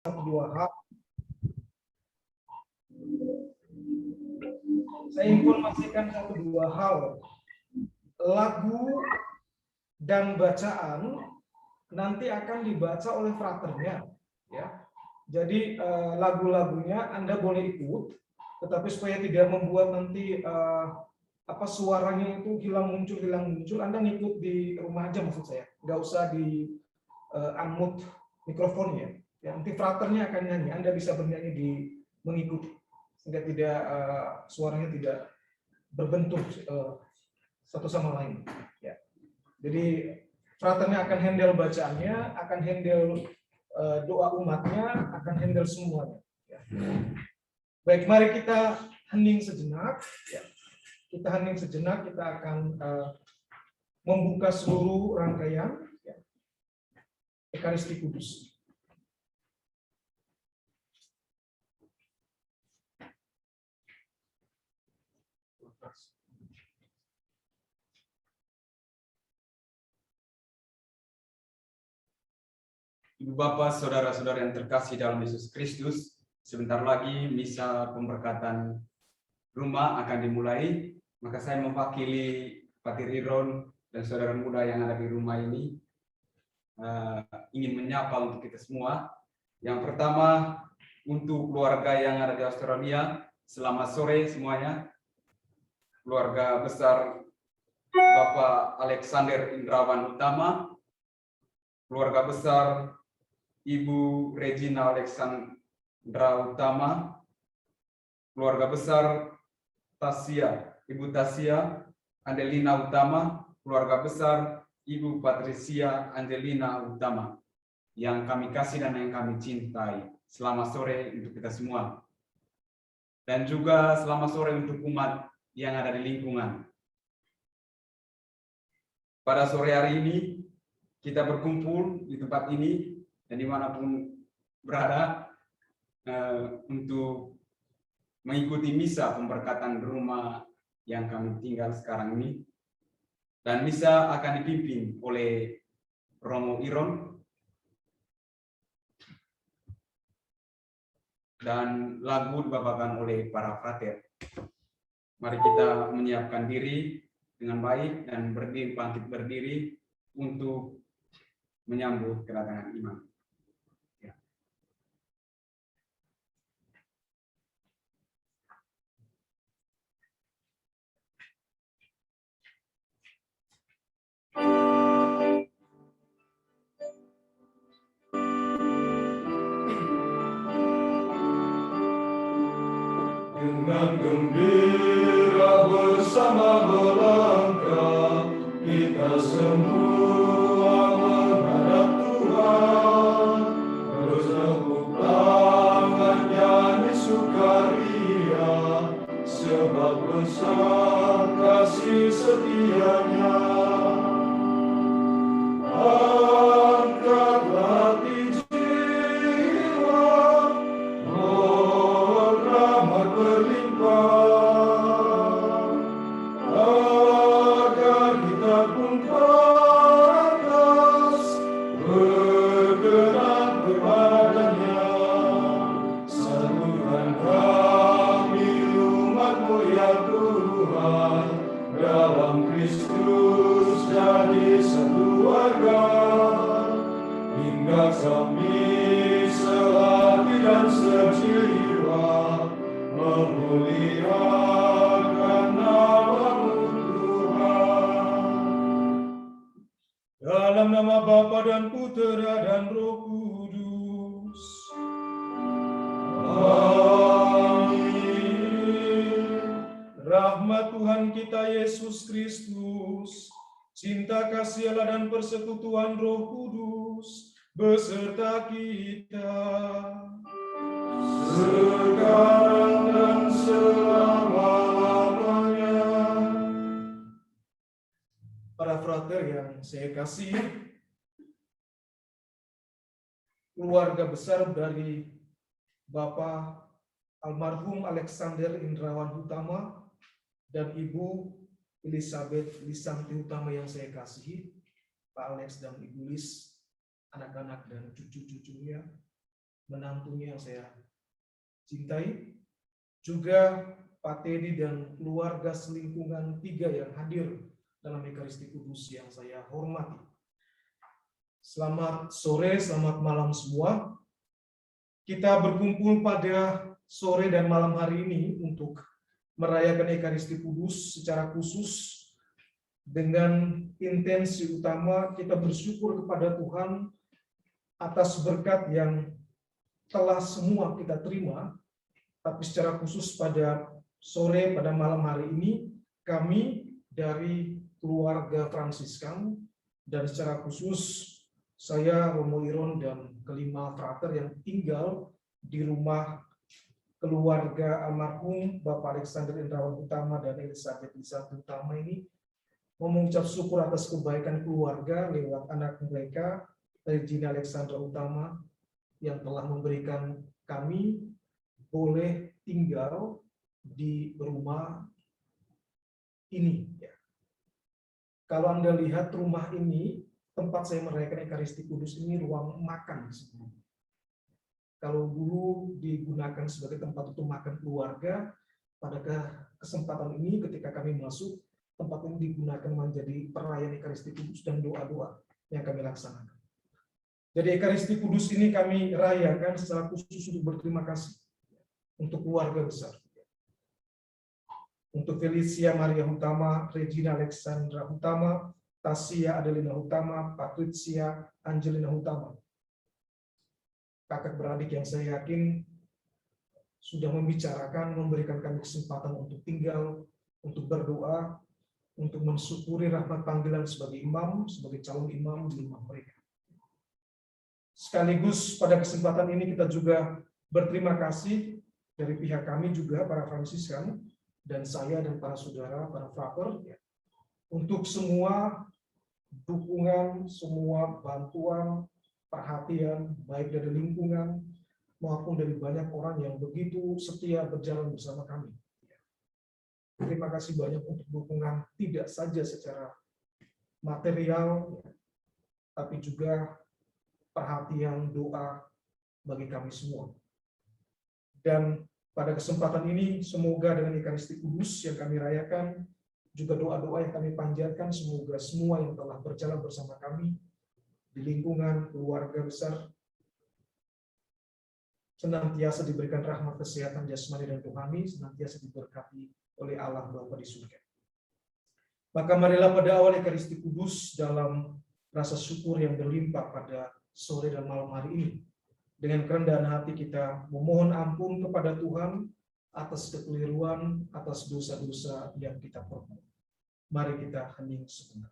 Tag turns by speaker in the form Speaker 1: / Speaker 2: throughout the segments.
Speaker 1: dua hal. Saya informasikan satu dua hal. Lagu dan bacaan nanti akan dibaca oleh fraternya, ya. Jadi lagu-lagunya Anda boleh ikut, tetapi supaya tidak membuat nanti suaranya itu hilang muncul, Anda ngikut di rumah aja maksud saya. Nggak usah di unmute mikrofonnya. Ya, nanti fraternya akan nyanyi, Anda bisa bernyanyi di mengikuti, sehingga tidak suaranya tidak berbentuk satu sama lain. Ya. Jadi fraternya akan handle bacaannya, akan handle doa umatnya, akan handle semuanya. Ya. Baik, mari kita hening sejenak. Ya. Kita hening sejenak, kita akan membuka seluruh rangkaian ya, Ekaristi Kudus.
Speaker 2: Ibu Bapak, saudara-saudara yang terkasih dalam Yesus Kristus, sebentar lagi misa pemberkatan rumah akan dimulai. Maka saya mewakili Patir Iron dan saudara muda yang ada di rumah ini ingin menyapa untuk kita semua. Yang pertama untuk keluarga yang ada di Australia, selamat sore semuanya. Keluarga besar Bapak Alexander Indrawan Utama, keluarga besar Ibu Regina Alexandra Utama, keluarga besar Ibu Tasia Angelina Utama, keluarga besar Ibu Patricia Angelina Utama, yang kami kasih dan yang kami cintai. Selamat sore untuk kita semua. Dan juga selamat sore untuk umat yang ada di lingkungan. Pada sore hari ini, kita berkumpul di tempat ini dan dimanapun berada untuk mengikuti misa pemberkatan rumah yang kami tinggal sekarang ini. Dan misa akan dipimpin oleh Romo Iron dan lagu dibawakan oleh para frater. Mari kita menyiapkan diri dengan baik dan bangkit berdiri untuk menyambut kedatangan imam. Ya.
Speaker 3: Dengan gembira bersama melangkah, kita semua menghadap Tuhan. Terus tepuk tangan nyanyi sukaria, sebab besar kasih setianya. Angkatlah hati jiwa, rahmat berlimpah, agar kita pun pantas berkenan kepadanya. Satukan kami umat-Mu ya Tuhan, dalam Kristus jadi satu warga, hingga kami sehati dan sejiwa memuliakan nama-Mu Tuhan. Dalam nama Bapa dan Putera dan Roh Kudus. Amin. Rahmat Tuhan kita Yesus Kristus, cinta kasih Allah dan persekutuan Roh Kudus beserta kita sekarang dan selama-lamanya.
Speaker 1: Para frater yang saya kasih, keluarga besar dari Bapak almarhum Alexander Indrawan Utama dan Ibu Elizabeth Lisanti Utama yang saya kasihi, Pak Alex dan Ibu Lis, anak-anak dan cucu-cucunya, menantunya yang saya cintai, juga Pak Teddy dan keluarga selingkungan 3 yang hadir dalam Ekaristi Kudus yang saya hormati. Selamat sore, selamat malam semua. Kita berkumpul pada sore dan malam hari ini untuk merayakan Ekaristi Kudus secara khusus dengan intensi utama kita bersyukur kepada Tuhan atas berkat yang telah semua kita terima, tapi secara khusus pada sore pada malam hari ini kami dari keluarga Fransiskan dan secara khusus saya Romo Iron dan kelima frater yang tinggal di rumah keluarga almarhum Bapak Alexander Indrawan Utama dan Elizabeth Lisanti Utama ini mengucap syukur atas kebaikan keluarga lewat anak mereka Regina Alexandra Utama yang telah memberikan kami boleh tinggal di rumah ini. Kalau Anda lihat rumah ini, tempat saya merayakan Ekaristi Kudus ini ruang makan. Kalau dulu digunakan sebagai tempat untuk makan keluarga, pada kesempatan ini ketika kami masuk, tempat ini digunakan menjadi perayaan Ekaristi Kudus dan doa-doa yang kami laksanakan. Jadi Ekaristi Kudus ini kami rayakan secara khusus untuk berterima kasih untuk keluarga besar. Untuk Felicia Maria Hutama, Regina Alexandra Hutama, Tasia Adelina Hutama, Patricia Angelina Hutama. Kakak beradik yang saya yakin sudah membicarakan, memberikan kami kesempatan untuk tinggal, untuk berdoa, untuk mensyukuri rahmat panggilan sebagai imam, sebagai calon imam di rumah mereka. Sekaligus pada kesempatan ini kita juga berterima kasih dari pihak kami juga, para Fransiskan, dan saya dan para saudara, para frater, untuk semua dukungan, semua bantuan, perhatian, baik dari lingkungan maupun dari banyak orang yang begitu setia berjalan bersama kami. Terima kasih banyak untuk dukungan, tidak saja secara material, tapi juga perhatian, doa bagi kami semua. Dan pada kesempatan ini, semoga dengan Ekaristi Kudus yang kami rayakan, juga doa-doa yang kami panjatkan, semoga semua yang telah berjalan bersama kami di lingkungan keluarga besar senantiasa diberikan rahmat kesehatan jasmani dan rohani, senantiasa diberkati oleh Allah Bapa di surga. Maka marilah pada awal Ekaristi Kudus dalam rasa syukur yang berlimpah pada sore dan malam hari ini, dengan kerendahan hati kita memohon ampun kepada Tuhan atas kekeliruan, atas dosa-dosa yang kita perbuat. Mari kita hening sebentar.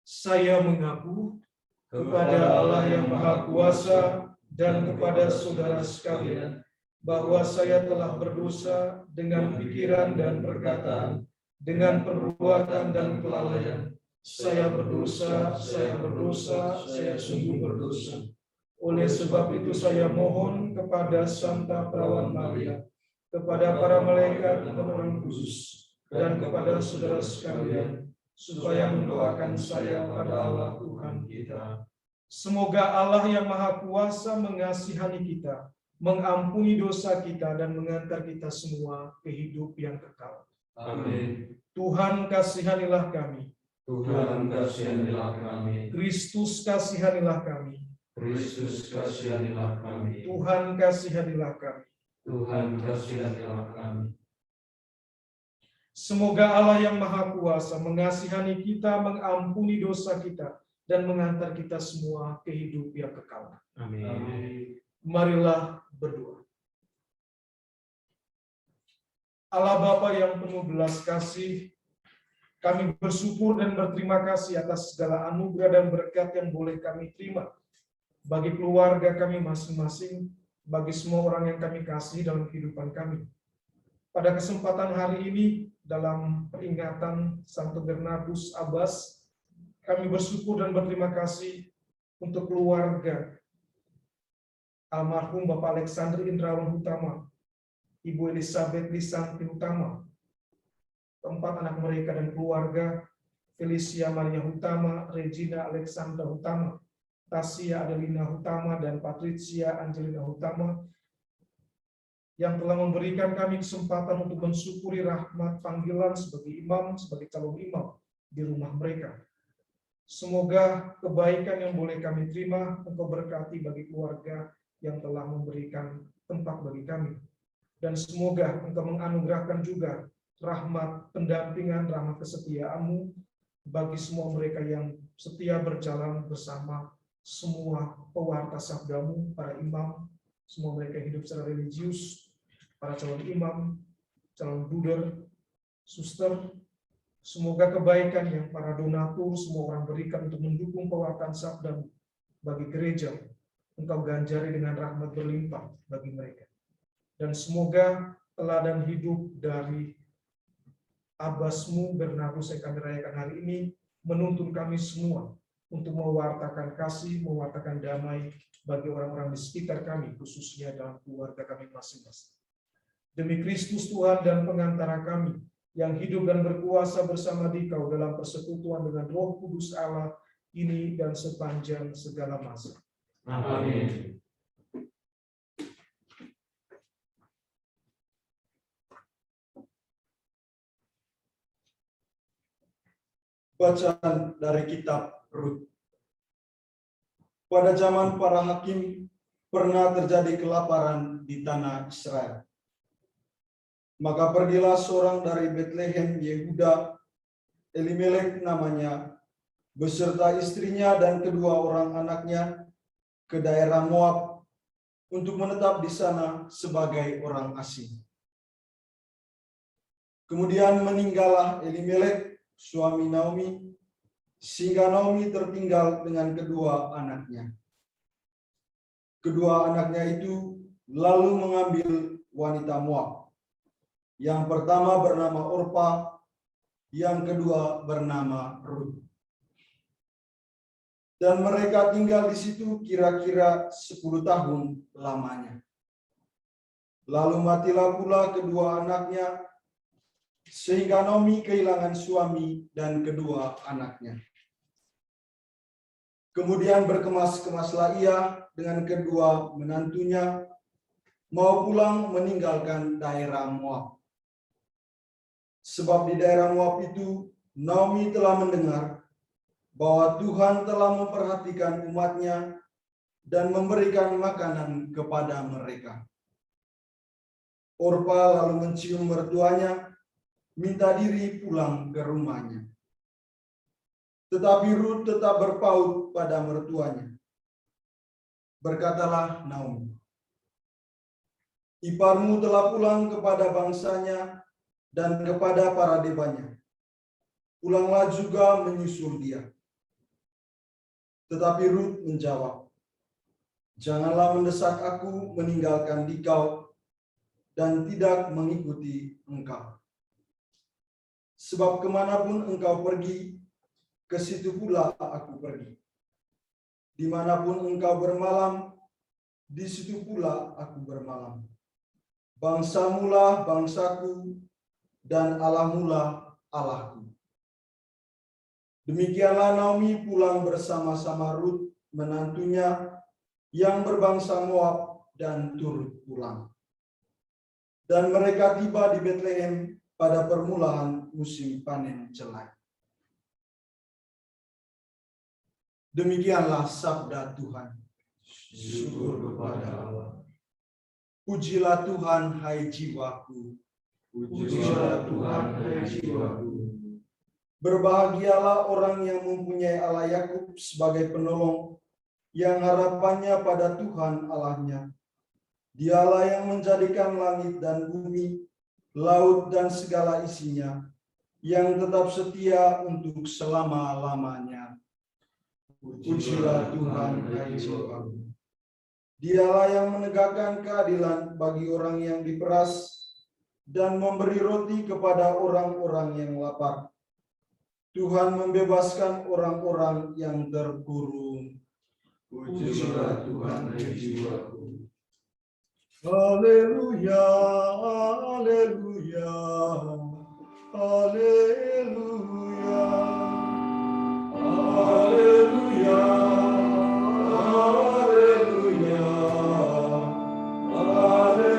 Speaker 1: Saya mengaku kepada Allah yang Maha Kuasa dan kepada saudara sekalian, bahwa saya telah berdosa dengan pikiran dan perkataan, dengan perbuatan dan kelalaian. Saya berdosa, saya sungguh berdosa. Oleh sebab itu saya mohon kepada Santa Perawan Maria, kepada para malaikat dan orang kudus, dan kepada saudara sekalian, supaya mendoakan saya pada Allah Tuhan kita. Semoga Allah yang Maha Kuasa mengasihani kita, mengampuni dosa kita, dan mengantar kita semua ke hidup yang kekal.
Speaker 4: Amin.
Speaker 1: Tuhan kasihanilah kami.
Speaker 4: Tuhan kasihanilah kami.
Speaker 1: Kristus kasihanilah kami.
Speaker 4: Kristus kasihanilah kami.
Speaker 1: Tuhan kasihanilah kami.
Speaker 4: Tuhan kasihanilah kami.
Speaker 1: Semoga Allah yang Maha Kuasa mengasihani kita, mengampuni dosa kita, dan mengantar kita semua ke hidup yang kekal.
Speaker 4: Amin.
Speaker 1: Marilah berdoa. Allah Bapa yang penuh belas kasih, kami bersyukur dan berterima kasih atas segala anugerah dan berkat yang boleh kami terima bagi keluarga kami masing-masing, bagi semua orang yang kami kasih dalam kehidupan kami. Pada kesempatan hari ini, dalam peringatan Santo Bernardus Abbas, kami bersyukur dan berterima kasih untuk keluarga almarhum Bapak Alexander Indrawan Utama, Ibu Elizabeth Lisanti Utama, keempat anak mereka dan keluarga, Felicia Maria Hutama, Regina Alexandra Hutama, Tasia Adelina Hutama, dan Patricia Angelina Hutama, yang telah memberikan kami kesempatan untuk mensyukuri rahmat panggilan sebagai imam, sebagai calon imam di rumah mereka. Semoga kebaikan yang boleh kami terima Engkau berkati bagi keluarga yang telah memberikan tempat bagi kami. Dan semoga Engkau menganugerahkan juga rahmat pendampingan, rahmat kesetiaan-Mu bagi semua mereka yang setia berjalan bersama semua pewarta sabda-Mu, para imam, semua mereka hidup secara religius, para calon imam, calon bruder, suster. Semoga kebaikan yang para donatur semua orang berikan untuk mendukung pewartaan sabda bagi gereja, Engkau ganjari dengan rahmat berlimpah bagi mereka. Dan semoga teladan hidup dari Abbas-Mu Bernardus yang kami rayakan hari ini menuntun kami semua untuk mewartakan kasih, mewartakan damai bagi orang-orang di sekitar kami, khususnya dalam keluarga kami masing-masing. Demi Kristus Tuhan dan pengantara kami, yang hidup dan berkuasa bersama Dikau dalam persekutuan dengan Roh Kudus Allah, ini dan sepanjang segala masa.
Speaker 4: Amin.
Speaker 3: Bacaan dari kitab Rut. Pada zaman para hakim, pernah terjadi kelaparan di tanah Israel. Maka pergilah seorang dari Betlehem Yehuda, Elimelek namanya, beserta istrinya dan kedua orang anaknya ke daerah Moab untuk menetap di sana sebagai orang asing. Kemudian meninggallah Elimelek, suami Naomi, sehingga Naomi tertinggal dengan kedua anaknya. Kedua anaknya itu lalu mengambil wanita Moab. Yang pertama bernama Orpa, yang kedua bernama Rut. Dan mereka tinggal di situ kira-kira 10 tahun lamanya. Lalu matilah pula kedua anaknya, sehingga Naomi kehilangan suami dan kedua anaknya. Kemudian berkemas-kemaslah ia dengan kedua menantunya, mau pulang meninggalkan daerah Moab. Sebab di daerah Moab itu Naomi telah mendengar bahwa Tuhan telah memperhatikan umatnya dan memberikan makanan kepada mereka. Orpa lalu mencium mertuanya, minta diri pulang ke rumahnya. Tetapi Rut tetap berpaut pada mertuanya. Berkatalah Naomi, iparmu telah pulang kepada bangsanya dan kepada para debanya. Pulanglah juga menyusul dia. Tetapi Rut menjawab, janganlah mendesak aku meninggalkan Dikau dan tidak mengikuti engkau. Sebab kemanapun engkau pergi, ke situ pula aku pergi. Dimanapun engkau bermalam, di situ pula aku bermalam. Bangsamulah bangsaku, dan Allahmulah Allahku. Demikianlah Naomi pulang bersama-sama Rut, menantunya, yang berbangsa Moab, dan turut pulang. Dan mereka tiba di Betlehem pada permulaan musim panen jelai. Demikianlah sabda Tuhan.
Speaker 4: Syukur kepada Allah.
Speaker 3: Pujilah Tuhan, hai jiwaku.
Speaker 4: Pujilah Tuhan, hai jiwaku.
Speaker 3: Berbahagialah orang yang mempunyai Allah Yakub sebagai penolong, yang harapannya pada Tuhan Allahnya. Dialah yang menjadikan langit dan bumi, laut dan segala isinya, yang tetap setia untuk selama-lamanya. Pujilah Tuhan, hai jiwaku. Dialah yang menegakkan keadilan bagi orang yang diperas dan memberi roti kepada orang-orang yang lapar. Tuhan membebaskan orang-orang yang terkurung.
Speaker 4: Pujilah Tuhan, hai jiwaku.
Speaker 3: Haleluya, haleluya. Haleluya. Haleluya. Haleluya. Haleluya.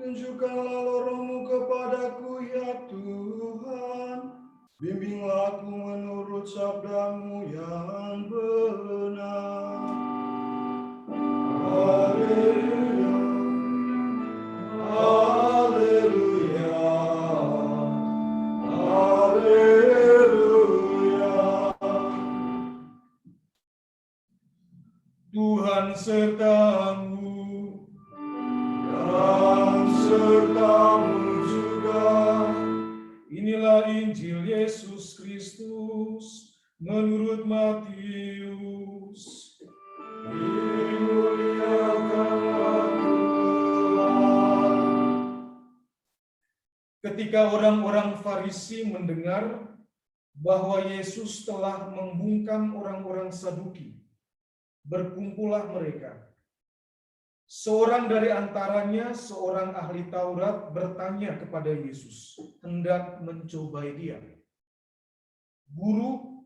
Speaker 3: Tunjukkanlah roh-Mu kepadaku ya Tuhan. Bimbinglah aku menurut sabda-Mu yang benar. Haleluya. Haleluya. Haleluya.
Speaker 1: Tuhan sertamu.
Speaker 3: Dan serta-Mu juga.
Speaker 1: Inilah Injil Yesus Kristus menurut Matius.
Speaker 3: Dimuliakanlah Tuhan.
Speaker 1: Ketika orang-orang Farisi mendengar bahwa Yesus telah membungkam orang-orang Saduki, berkumpullah mereka. Seorang dari antaranya, seorang ahli Taurat, bertanya kepada Yesus, hendak mencobai dia. Guru,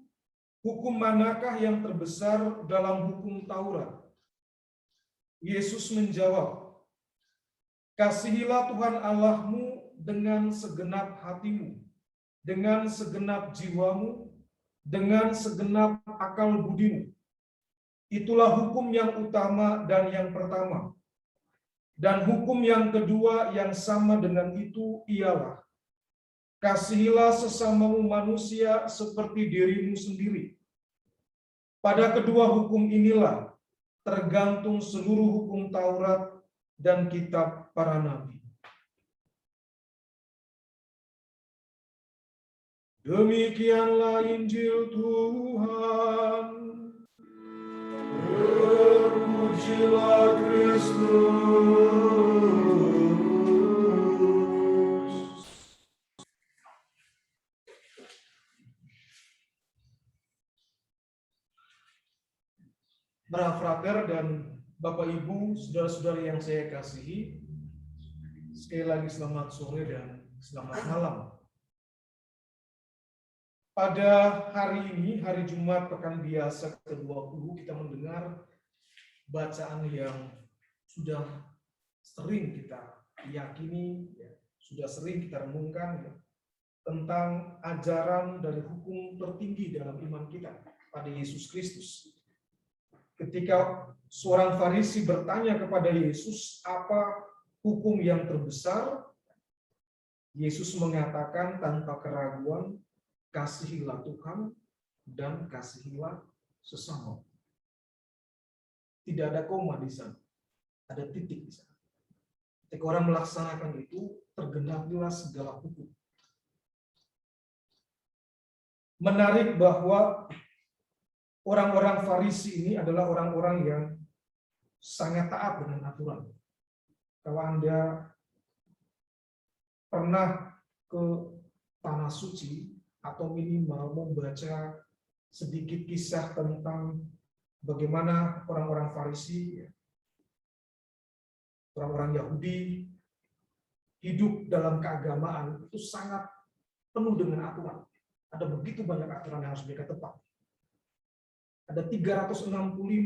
Speaker 1: hukum manakah yang terbesar dalam hukum Taurat? Yesus menjawab, kasihilah Tuhan Allahmu dengan segenap hatimu, dengan segenap jiwamu, dengan segenap akal budimu. Itulah hukum yang utama dan yang pertama. Dan hukum yang kedua yang sama dengan itu ialah, kasihilah sesamamu manusia seperti dirimu sendiri. Pada kedua hukum inilah tergantung seluruh hukum Taurat dan kitab para nabi. Demikianlah Injil Tuhan.
Speaker 3: Terpujilah Kristus.
Speaker 1: Para frater dan Bapak Ibu, saudara-saudari yang saya kasihi, sekali lagi selamat sore dan selamat malam. Pada hari ini, hari Jumat Pekan Biasa ke-20, kita mendengar bacaan yang sudah sering kita yakini, sudah sering kita renungkan, tentang ajaran dari hukum tertinggi dalam iman kita pada Yesus Kristus. Ketika seorang Farisi bertanya kepada Yesus, apa hukum yang terbesar? Yesus mengatakan tanpa keraguan, kasihilah Tuhan dan kasihilah sesama. Tidak ada koma di sana, ada titik di sana. Ketika orang melaksanakan itu, tergenapilah segala hukum. Menarik bahwa orang-orang Farisi ini adalah orang-orang yang sangat taat dengan aturan. Kalau Anda pernah ke Tanah Suci atau minimal membaca sedikit kisah tentang bagaimana orang-orang Farisi, orang-orang Yahudi hidup dalam keagamaan, itu sangat penuh dengan aturan. Ada begitu banyak aturan yang harus mereka tepati. Ada 365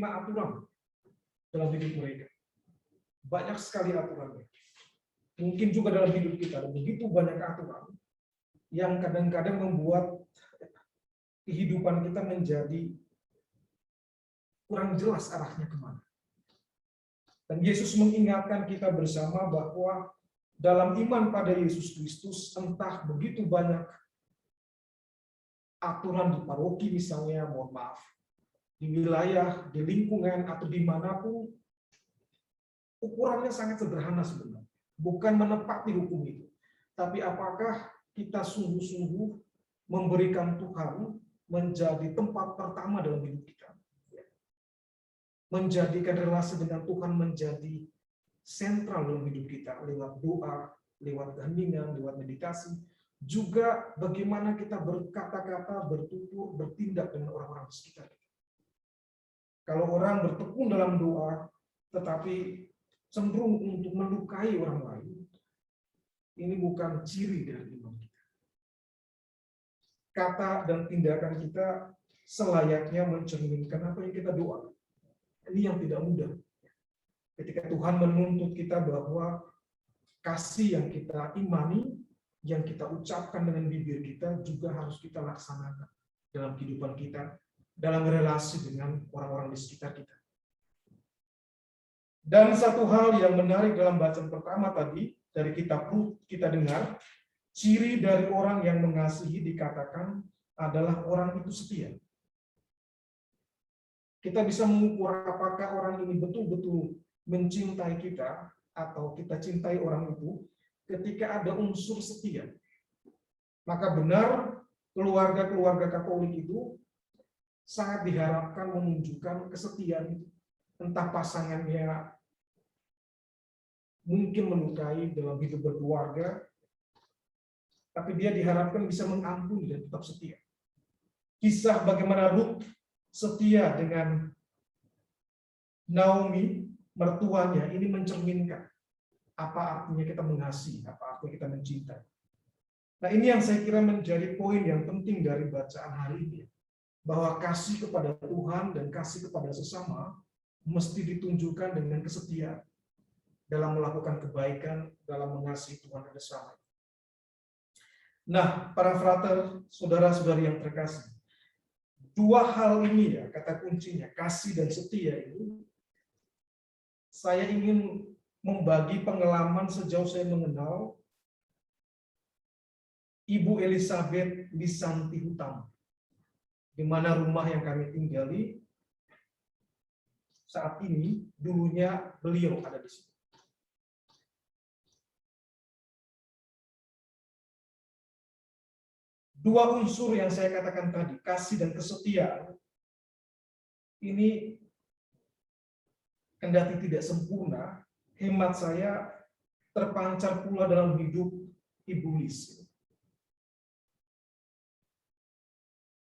Speaker 1: aturan dalam hidup mereka. Banyak sekali aturannya. Mungkin juga dalam hidup kita ada begitu banyak aturan yang kadang-kadang membuat kehidupan kita menjadi kurang jelas arahnya kemana. Dan Yesus mengingatkan kita bersama bahwa dalam iman pada Yesus Kristus, entah begitu banyak aturan di paroki misalnya, mohon maaf, di wilayah, di lingkungan, atau dimanapun, ukurannya sangat sederhana sebenarnya. Bukan menepati hukum itu, tapi apakah kita sungguh-sungguh memberikan Tuhan menjadi tempat pertama dalam hidup kita. Menjadikan relasi dengan Tuhan menjadi sentral dalam hidup kita, lewat doa, lewat keheningan, lewat meditasi. Juga bagaimana kita berkata-kata, bertutur, bertindak dengan orang-orang di sekitar kita. Kalau orang bertekun dalam doa, tetapi cenderung untuk melukai orang lain, ini bukan ciri dari iman kita. Kata dan tindakan kita selayaknya mencerminkan apa yang kita doakan. Ini yang tidak mudah. Ketika Tuhan menuntut kita bahwa kasih yang kita imani, yang kita ucapkan dengan bibir kita juga harus kita laksanakan dalam kehidupan kita, dalam relasi dengan orang-orang di sekitar kita. Dan satu hal yang menarik dalam bacaan pertama tadi, dari kitab Rut kita dengar, ciri dari orang yang mengasihi dikatakan adalah orang itu setia. Kita bisa mengukur apakah orang ini betul-betul mencintai kita atau kita cintai orang itu ketika ada unsur setia. Maka benar keluarga-keluarga Katolik itu sangat diharapkan menunjukkan kesetiaan, entah pasangannya mungkin melukai dalam hidup berkeluarga, tapi dia diharapkan bisa mengampuni dan tetap setia. Kisah bagaimana Rut setia dengan Naomi, mertuanya, ini mencerminkan apa artinya kita mengasihi, apa artinya kita mencintai. Nah, ini yang saya kira menjadi poin yang penting dari bacaan hari ini, bahwa kasih kepada Tuhan dan kasih kepada sesama mesti ditunjukkan dengan kesetiaan dalam melakukan kebaikan, dalam mengasihi Tuhan dan sesama. Nah, para frater, saudara-saudari yang terkasih, dua hal ini ya, kata kuncinya, kasih dan setia ini, saya ingin membagi pengalaman sejauh saya mengenal Ibu Elizabeth Lisanti Hutama, di mana rumah yang kami tinggali saat ini, dulunya beliau ada di sini. Dua unsur yang saya katakan tadi, kasih dan kesetiaan, ini kendati tidak sempurna, hemat saya terpancar pula dalam hidup Ibu Lis.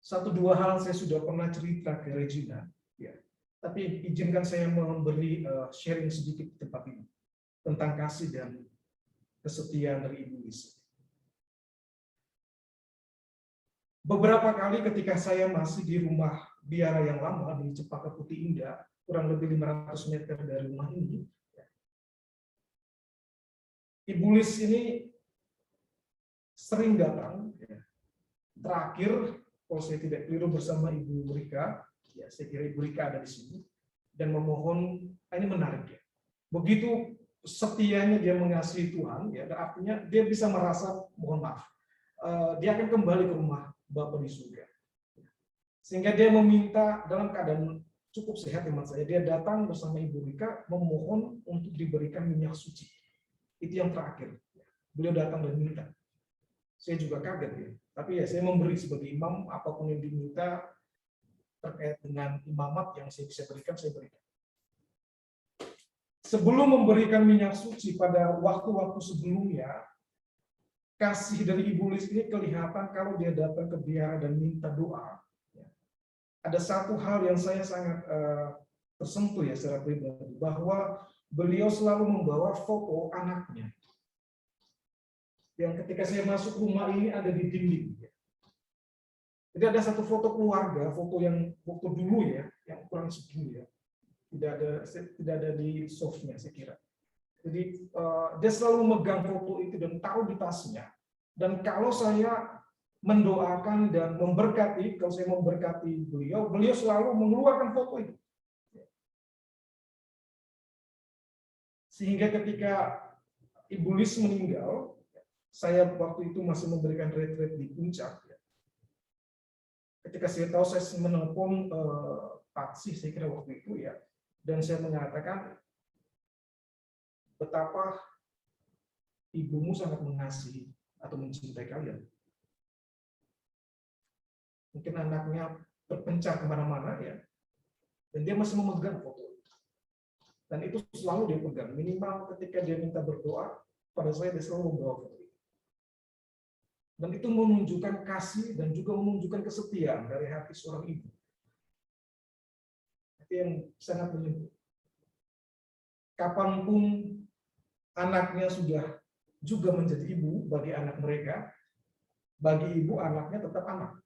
Speaker 1: Satu dua hal saya sudah pernah cerita ke Regina, ya. Tapi izinkan saya memberi sharing sedikit di tempat ini tentang kasih dan kesetiaan dari Ibu Lis. Beberapa kali ketika saya masih di rumah biara yang lama di Cempaka Putih Indah, kurang lebih 500 meter dari rumah ini, Ibu Lis ini sering datang. Terakhir, kalau saya tidak keliru bersama Ibu Rika, ya saya kira Ibu Rika ada di sini, dan memohon, ini menarik ya. Begitu setianya dia mengasihi Tuhan, ya, artinya dia bisa merasa, mohon maaf, dia akan kembali ke rumah Bapa di surga. Sehingga dia meminta dalam keadaan cukup sehat hemat saya, dia datang bersama Ibu Rika memohon untuk diberikan minyak suci. Itu yang terakhir. Beliau datang dan minta. Saya juga kaget ya. Tapi ya saya memberi sebagai imam apapun yang diminta terkait dengan imamat yang saya bisa berikan, saya berikan. Sebelum memberikan minyak suci pada waktu-waktu sebelumnya, kasih dari Ibu Lis ini kelihatan kalau dia datang ke biara dan minta doa. Ada satu hal yang saya sangat tersentuh ya secara pribadi, bahwa beliau selalu membawa foto anaknya. Yang ketika saya masuk rumah ini ada di dinding. Jadi ada satu foto keluarga, foto yang foto dulu ya, yang kurang segini ya. Tidak ada di softnya saya kira. Jadi dia selalu megang foto itu dan taruh di tasnya. Dan kalau saya mendoakan dan memberkati, kalau saya memberkati beliau, beliau selalu mengeluarkan foto itu. Sehingga ketika Ibu Lis meninggal, saya waktu itu masih memberikan retreat di Puncak. Ketika saya tahu, saya menelpon Patsy, saya kira waktu itu ya, dan saya mengatakan betapa ibumu sangat mengasihi atau mencintai kalian. Mungkin anaknya berpencar kemana-mana ya, dan dia masih memegang foto. Dan itu selalu dia pegang. Minimal ketika dia minta berdoa pada saya, dia selalu membawa foto itu. Dan itu menunjukkan kasih dan juga menunjukkan kesetiaan dari hati seorang ibu. Itu yang sangat menyentuh. Kapanpun anaknya sudah juga menjadi ibu bagi anak mereka, bagi ibu anaknya tetap anak.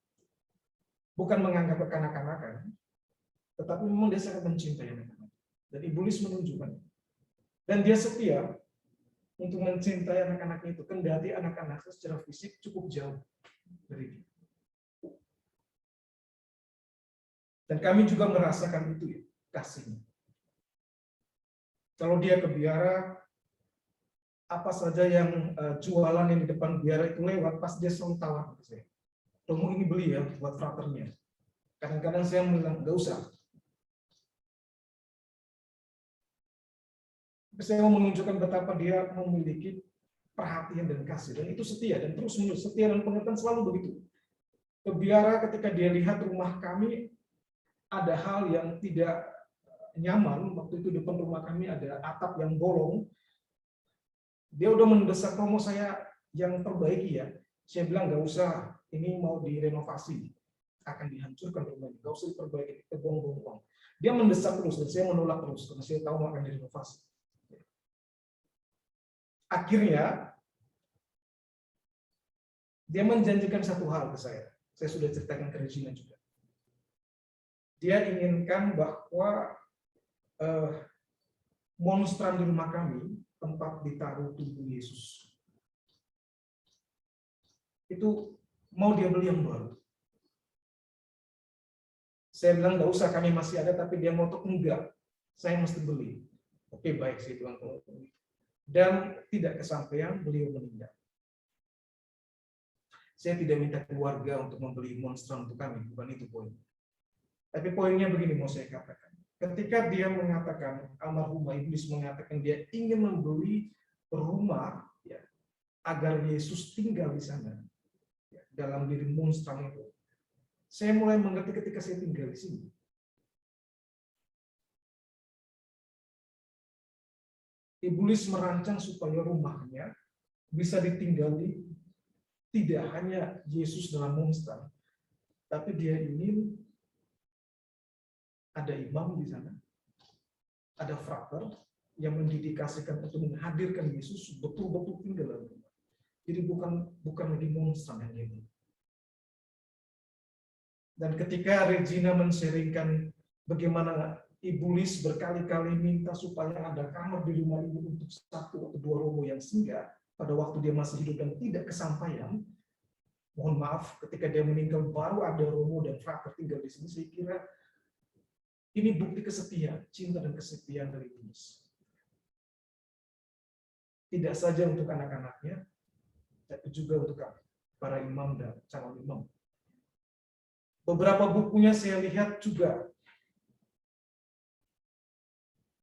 Speaker 1: Bukan menganggap kekanak-kanakan, tetapi memang dia sangat mencintai anak-anak. Dan Iblis menunjukkan. Dan dia setia untuk mencintai anak-anaknya itu, kendati anak-anak secara fisik cukup jauh dari dia. Dan kami juga merasakan itu ya, kasihnya. Kalau dia ke biara, apa saja yang jualan yang di depan biara itu lewat, pas dia selalu tawar ke saya. Romo ini beli ya buat fraternya. Kadang-kadang saya bilang, nggak usah. Saya mau menunjukkan betapa dia memiliki perhatian dan kasih. Dan itu setia, dan terus menerus setia dan pengertian selalu begitu. Ke biara ketika dia lihat rumah kami, ada hal yang tidak nyaman, waktu itu di depan rumah kami ada atap yang bolong, dia udah mendesak, Romo saya yang perbaiki ya. Saya bilang nggak usah, ini mau direnovasi, akan dihancurkan rumah ini, nggak usah diperbaiki, kita buang-buang uang. Dia mendesak terus dan saya menolak terus karena saya tahu akan direnovasi. Akhirnya dia menjanjikan satu hal ke saya sudah ceritakan ke Regina juga. Dia inginkan bahwa monstran di rumah kami, tempat ditaruh tubuh Yesus, itu mau dia beli yang baru. Saya bilang nggak usah, kami masih ada, tapi dia ngotot enggak, saya mesti beli. Oke, baik, saya bilang kalau beli. Dan tidak kesampaian, beliau meninggal. Saya tidak minta keluarga untuk membeli monstran untuk kami, bukan itu poinnya. Tapi poinnya begini mau saya katakan. Ketika dia mengatakan, almarhumah Iblis mengatakan dia ingin membeli rumah ya, agar Yesus tinggal di sana ya, dalam diri monstran itu. Saya mulai mengerti ketika saya tinggal di sini. Iblis merancang supaya rumahnya bisa ditinggali tidak hanya Yesus dalam monstran, tapi dia ingin ada imam di sana, ada frater yang mendedikasikan untuk menghadirkan Yesus betul-betul tinggal dalam rumah. Jadi bukan lagi monstran yang ini. Dan ketika Regina men-sharingkan bagaimana Iblis berkali-kali minta supaya ada kamar di rumah ibu untuk 1 atau 2 romo yang singgah pada waktu dia masih hidup dan tidak kesampaian, mohon maaf, ketika dia meninggal baru ada romo dan frater tinggal di sini. Saya kira ini bukti kesetiaan, cinta dan kesetiaan dari Iblis. Tidak saja untuk anak-anaknya, tapi juga untuk para imam dan calon imam. Beberapa bukunya saya lihat juga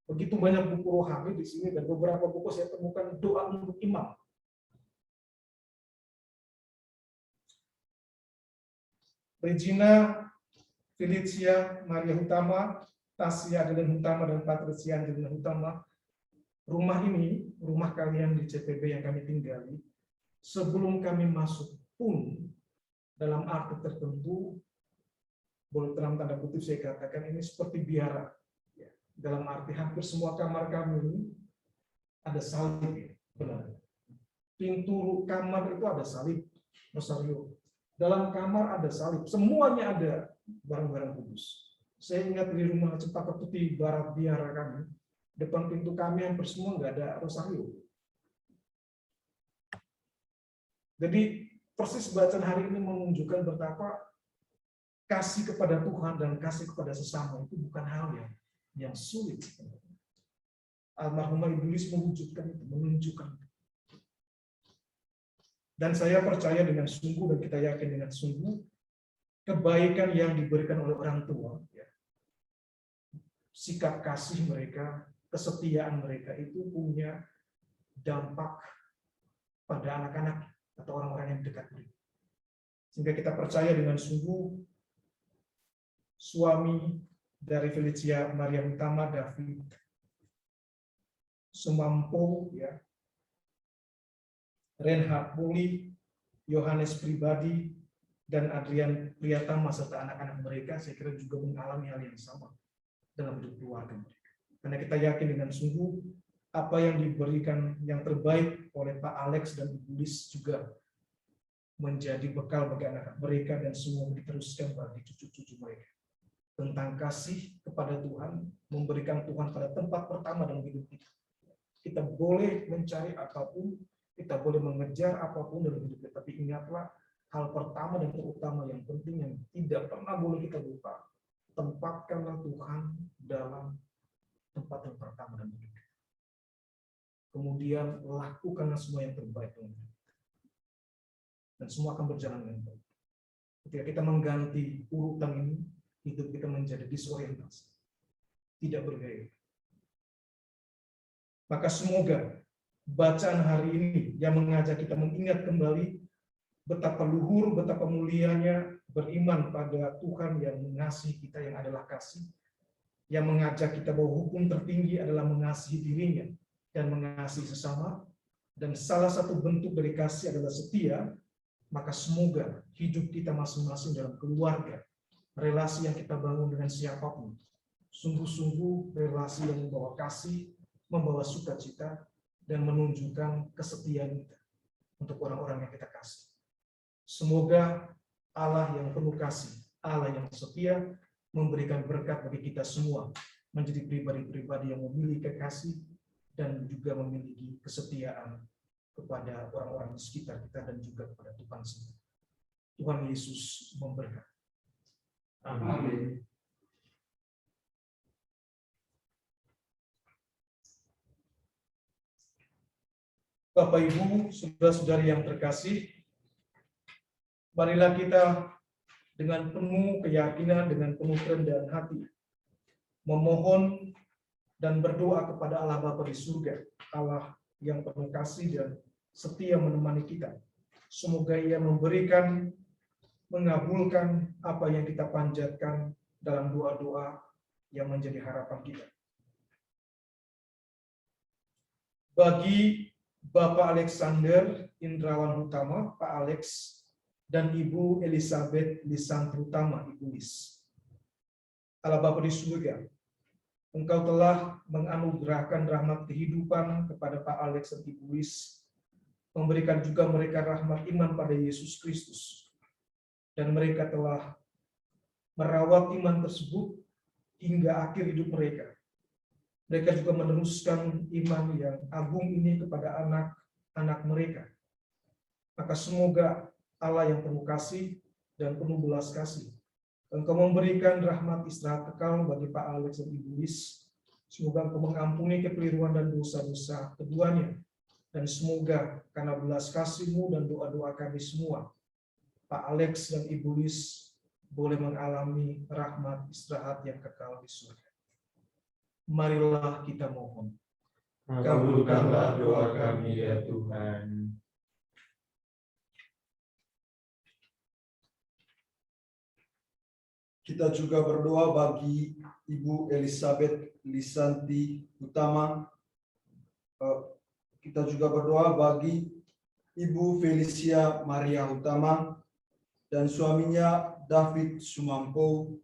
Speaker 1: begitu banyak buku rohani di sini, dan beberapa buku saya temukan doa untuk imam. Regina, Felicia, Maria Hutama, Tasya Adeline Hutama, dan Patricia Angelina Hutama. Rumah ini, rumah kalian di CPB yang kami tinggali, sebelum kami masuk pun dalam arti tertentu, boleh dalam tanda kutip saya katakan ini seperti biara. Dalam arti hampir semua kamar kami ada salib, benar. Pintu kamar itu ada salib, rosario. Dalam kamar ada salib, semuanya ada barang-barang kudus. Saya ingat di rumah Cempaka Putih barat biara kami, depan pintu kami hampir semua nggak ada rosario. Jadi persis bacaan hari ini menunjukkan betapa kasih kepada Tuhan dan kasih kepada sesama itu bukan hal yang sulit. Almarhumah Iblis mewujudkan itu, menunjukkan itu. Dan saya percaya dengan sungguh dan kita yakin dengan sungguh kebaikan yang diberikan oleh orang tua, ya, sikap kasih mereka, kesetiaan mereka itu punya dampak pada anak-anak atau orang-orang yang dekat mereka. Sehingga kita percaya dengan sungguh suami dari Felicia Maria Utama, David Sumampo, ya, Reinhard Poli, Yohanes Pribadi, dan Adrian Priyatama serta anak-anak mereka, saya kira juga mengalami hal yang sama dalam hidup keluarga mereka. Karena kita yakin dengan sungguh apa yang diberikan yang terbaik oleh Pak Alex dan Ibu Lis juga menjadi bekal bagi anak mereka dan semua diteruskan bagi cucu-cucu mereka. Tentang kasih kepada Tuhan, memberikan Tuhan pada tempat pertama dalam hidup kita. Kita boleh mencari apapun, kita boleh mengejar apapun dalam hidup kita, tapi ingatlah hal pertama dan terutama yang penting yang tidak pernah boleh kita lupa. Tempatkanlah Tuhan dalam tempat yang pertama dalam hidup kita. Kemudian lakukanlah semua yang terbaik dalam hidup kita. Dan semua akan berjalan dengan baik. Ketika kita mengganti urutan ini, hidup kita menjadi disorientasi, tidak bergairah. Maka semoga bacaan hari ini yang mengajak kita mengingat kembali betapa luhur, betapa mulianya beriman pada Tuhan yang mengasihi kita, yang adalah kasih, yang mengajak kita bahwa hukum tertinggi adalah mengasihi dirinya dan mengasihi sesama, dan salah satu bentuk dari kasih adalah setia. Maka semoga hidup kita masing-masing dalam keluarga, relasi yang kita bangun dengan siapapun, sungguh-sungguh relasi yang membawa kasih, membawa sukacita, dan menunjukkan kesetiaan kita untuk orang-orang yang kita kasih. Semoga Allah yang penuh kasih, Allah yang setia, memberikan berkat bagi kita semua, menjadi pribadi-pribadi yang memiliki kasih dan juga memiliki kesetiaan kepada orang-orang di sekitar kita dan juga kepada Tuhan sendiri. Tuhan Yesus memberkati.
Speaker 4: Amin.
Speaker 1: Bapak Ibu, saudara-saudari yang terkasih, marilah kita dengan penuh keyakinan, dengan penuh kerendahan hati, memohon dan berdoa kepada Allah Bapa di surga, Allah yang penuh kasih dan setia menemani kita. Semoga Ia memberikan, mengabulkan apa yang kita panjatkan dalam doa-doa yang menjadi harapan kita. Bagi Bapak Alexander Indrawan Utama, Pak Alex, dan Ibu Elizabeth Lisantri Utama, Ibu Lis. Allah Bapa di surga, Engkau telah menganugerahkan rahmat kehidupan kepada Pak Alex dan Ibu Lis, memberikan juga mereka rahmat iman pada Yesus Kristus, dan mereka telah merawat iman tersebut hingga akhir hidup mereka. Mereka juga meneruskan iman yang agung ini kepada anak-anak mereka. Maka semoga Allah yang penuh kasih dan penuh belas kasih, Engkau memberikan rahmat istirahat kekal bagi Pak Alex dan Ibu Lis. Semoga Engkau mengampuni kekeliruan dan dosa-dosa keduanya. Dan semoga karena belas kasih-Mu dan doa-doa kami semua, Pak Alex dan Ibu Lis boleh mengalami rahmat istirahat yang kekal di surga. Marilah kita mohon.
Speaker 4: Kabulkanlah doa kami ya Tuhan.
Speaker 3: Kita juga berdoa bagi Ibu Elizabeth Lisanti Utama. Kita juga berdoa bagi Ibu Felicia Maria Utama dan suaminya David Sumampo,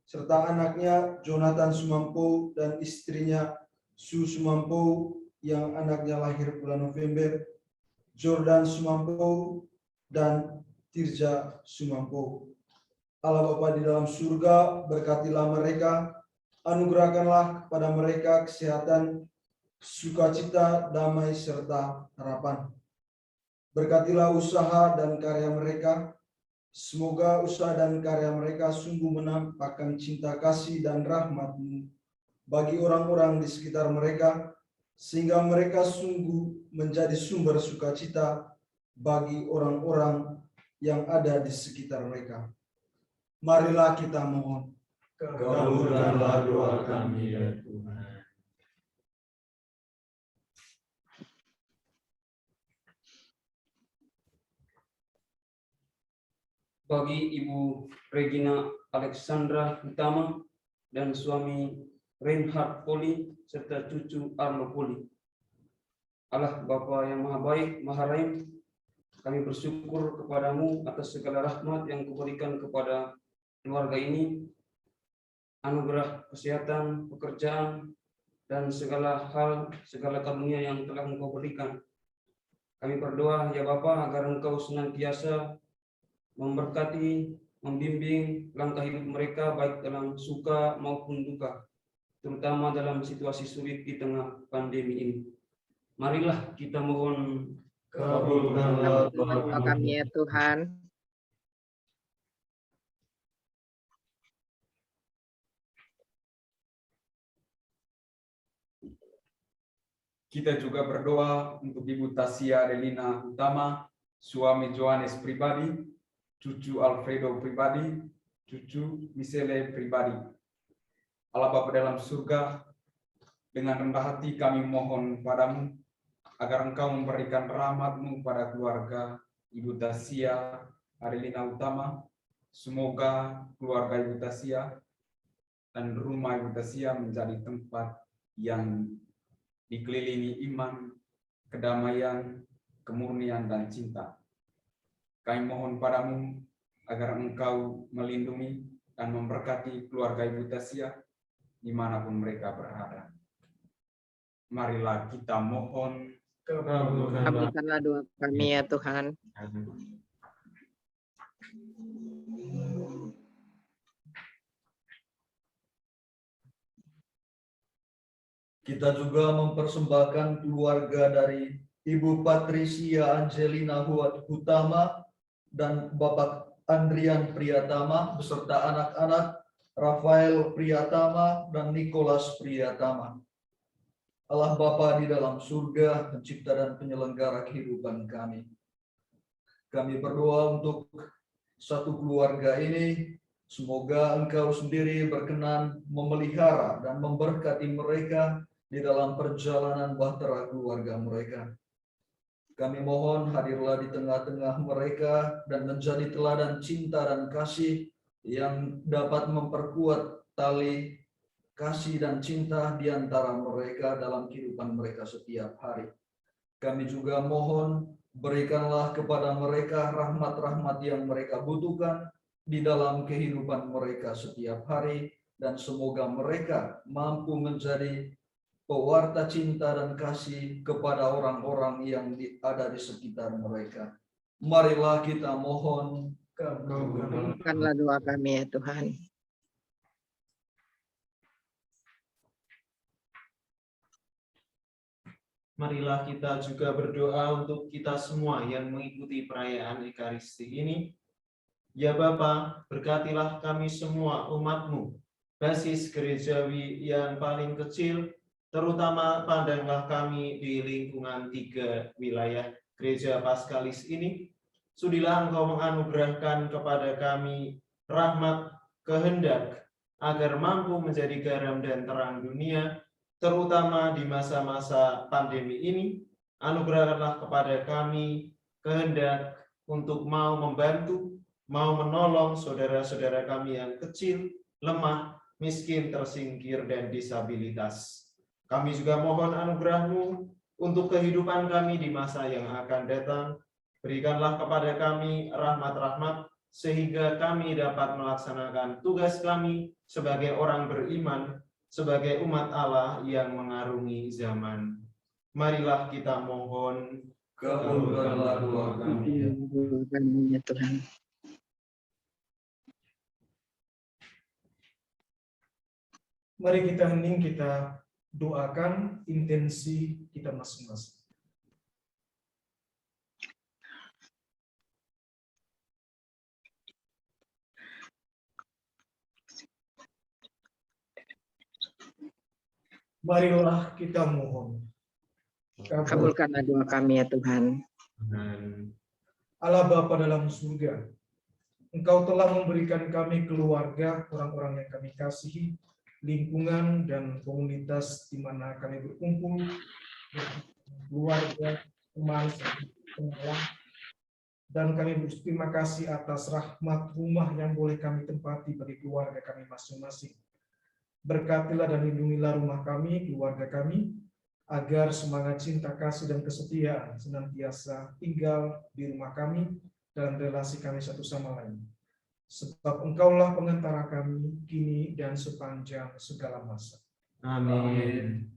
Speaker 3: serta anaknya Jonathan Sumampo dan istrinya Su Sumampo yang anaknya lahir bulan November, Jordan Sumampo dan Tirja Sumampo. Allah Bapa di dalam surga, berkatilah mereka, anugerahkanlah kepada mereka kesehatan, sukacita, damai, serta harapan. Berkatilah usaha dan karya mereka. Semoga usaha dan karya mereka sungguh menampakkan cinta kasih dan rahmat-Mu bagi orang-orang di sekitar mereka, sehingga mereka sungguh menjadi sumber sukacita bagi orang-orang yang ada di sekitar mereka. Marilah kita mohon.
Speaker 4: Kabulkanlah doa kami ya Tuhan.
Speaker 5: Bagi Ibu Regina Alexandra Utama dan suami Reinhard Poli serta cucu Arlo Poli. Allah Bapa yang Maha Baik, Maha Rahim, kami bersyukur kepadamu atas segala rahmat yang Kau berikan kepada keluarga ini, anugerah kesehatan, pekerjaan, dan segala hal, segala karunia yang telah Engkau berikan. Kami berdoa ya Bapa agar Engkau senantiasa memberkati, membimbing langkah hidup mereka baik dalam suka maupun duka, terutama dalam situasi sulit di tengah pandemi ini. Marilah kita mohon.
Speaker 4: Kabulkanlah doa
Speaker 6: Doa kami ya Tuhan.
Speaker 2: Kita juga berdoa untuk Ibu Tasya Adelina Utama, suami Johannes pribadi, cucu Alfredo pribadi, cucu Michele pribadi. Allah Bapa dalam surga, dengan rendah hati kami mohon padamu, agar Engkau memberikan rahmat-Mu pada keluarga Ibu Tasya Adelina Utama. Semoga keluarga Ibu Tasya dan rumah Ibu Tasya menjadi tempat yang dikelilingi iman, kedamaian, kemurnian, dan cinta. Kami mohon padamu agar Engkau melindungi dan memberkati keluarga Ibu Tasya dimanapun mereka berada. Marilah kita mohon.
Speaker 6: Kabulkanlah doa kami ya Tuhan.
Speaker 3: Kita juga mempersembahkan keluarga dari Ibu Patricia Angelina Hutama dan Bapak Andrian Priyatama beserta anak-anak Rafael Priyatama dan Nicholas Priyatama. Allah Bapa di dalam surga, pencipta dan penyelenggara kehidupan kami. Kami berdoa untuk satu keluarga ini, semoga Engkau sendiri berkenan memelihara dan memberkati mereka di dalam perjalanan bahtera keluarga mereka. Kami mohon hadirlah di tengah-tengah mereka dan menjadi teladan cinta dan kasih yang dapat memperkuat tali kasih dan cinta di antara mereka dalam kehidupan mereka setiap hari. Kami juga mohon berikanlah kepada mereka rahmat-rahmat yang mereka butuhkan di dalam kehidupan mereka setiap hari, dan semoga mereka mampu menjadi pewarta cinta dan kasih kepada orang-orang yang ada di sekitar mereka. Marilah kita mohon.
Speaker 6: Kabulkanlah doa kami ya Tuhan.
Speaker 4: Marilah kita juga berdoa untuk kita semua yang mengikuti perayaan Ekaristi ini. Ya Bapa, berkatilah kami semua umat-Mu, basis gerejawi yang paling kecil, terutama pandanglah kami di lingkungan 3 wilayah Gereja Paskalis ini. Sudilah Engkau menganugerahkan kepada kami rahmat kehendak agar mampu menjadi garam dan terang dunia, terutama di masa-masa pandemi ini. Anugerahkanlah kepada kami kehendak untuk mau membantu, mau menolong saudara-saudara kami yang kecil, lemah, miskin, tersingkir, dan disabilitas. Kami juga mohon anugerah-Mu untuk kehidupan kami di masa yang akan datang. Berikanlah kepada kami rahmat-rahmat sehingga kami dapat melaksanakan tugas kami sebagai orang beriman, sebagai umat Allah yang mengarungi zaman. Marilah kita mohon.
Speaker 3: Kabulkanlah doa kami.
Speaker 6: Doa kami ya Tuhan.
Speaker 1: Mari kita hening, kita doakan intensi kita masing-masing. Marilah kita mohon.
Speaker 6: Kabulkanlah doa kami ya Tuhan.
Speaker 1: Allah Bapa dalam surga, Engkau telah memberikan kami keluarga, orang-orang yang kami kasihi, lingkungan dan komunitas di mana kami berkumpul, keluarga, teman, kenalan, dan kami berterima kasih atas rahmat rumah yang boleh kami tempati bagi keluarga kami masing-masing. Berkatilah dan lindungilah rumah kami, keluarga kami, agar semangat cinta, kasih, dan kesetiaan senantiasa tinggal di rumah kami dalam relasi kami satu sama lain. Sebab Engkaulah pengantara kami kini dan sepanjang segala masa.
Speaker 4: Amin.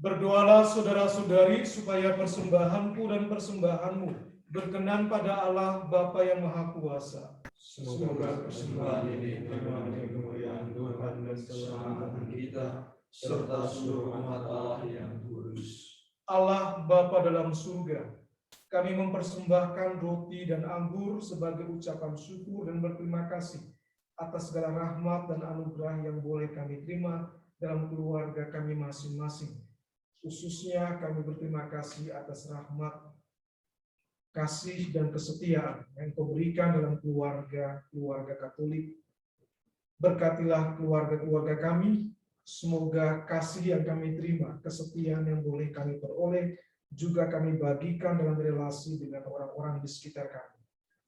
Speaker 1: Berdoalah saudara-saudari supaya persembahanku dan persembahanmu berkenan pada Allah Bapa yang Maha Kuasa.
Speaker 3: Semoga persembahan ini memenuhi kemuliaan Tuhan dan keselamatan kita, serta seluruh umat Allah yang kudus.
Speaker 1: Allah Bapa dalam surga, kami mempersembahkan roti dan anggur sebagai ucapan syukur dan berterima kasih atas segala rahmat dan anugerah yang boleh kami terima dalam keluarga kami masing-masing. Khususnya kami berterima kasih atas rahmat, kasih, dan kesetiaan yang Kau berikan dalam keluarga Katolik. Berkatilah keluarga-keluarga kami, semoga kasih yang kami terima, kesetiaan yang boleh kami peroleh, juga kami bagikan dalam relasi dengan orang-orang di sekitar kami.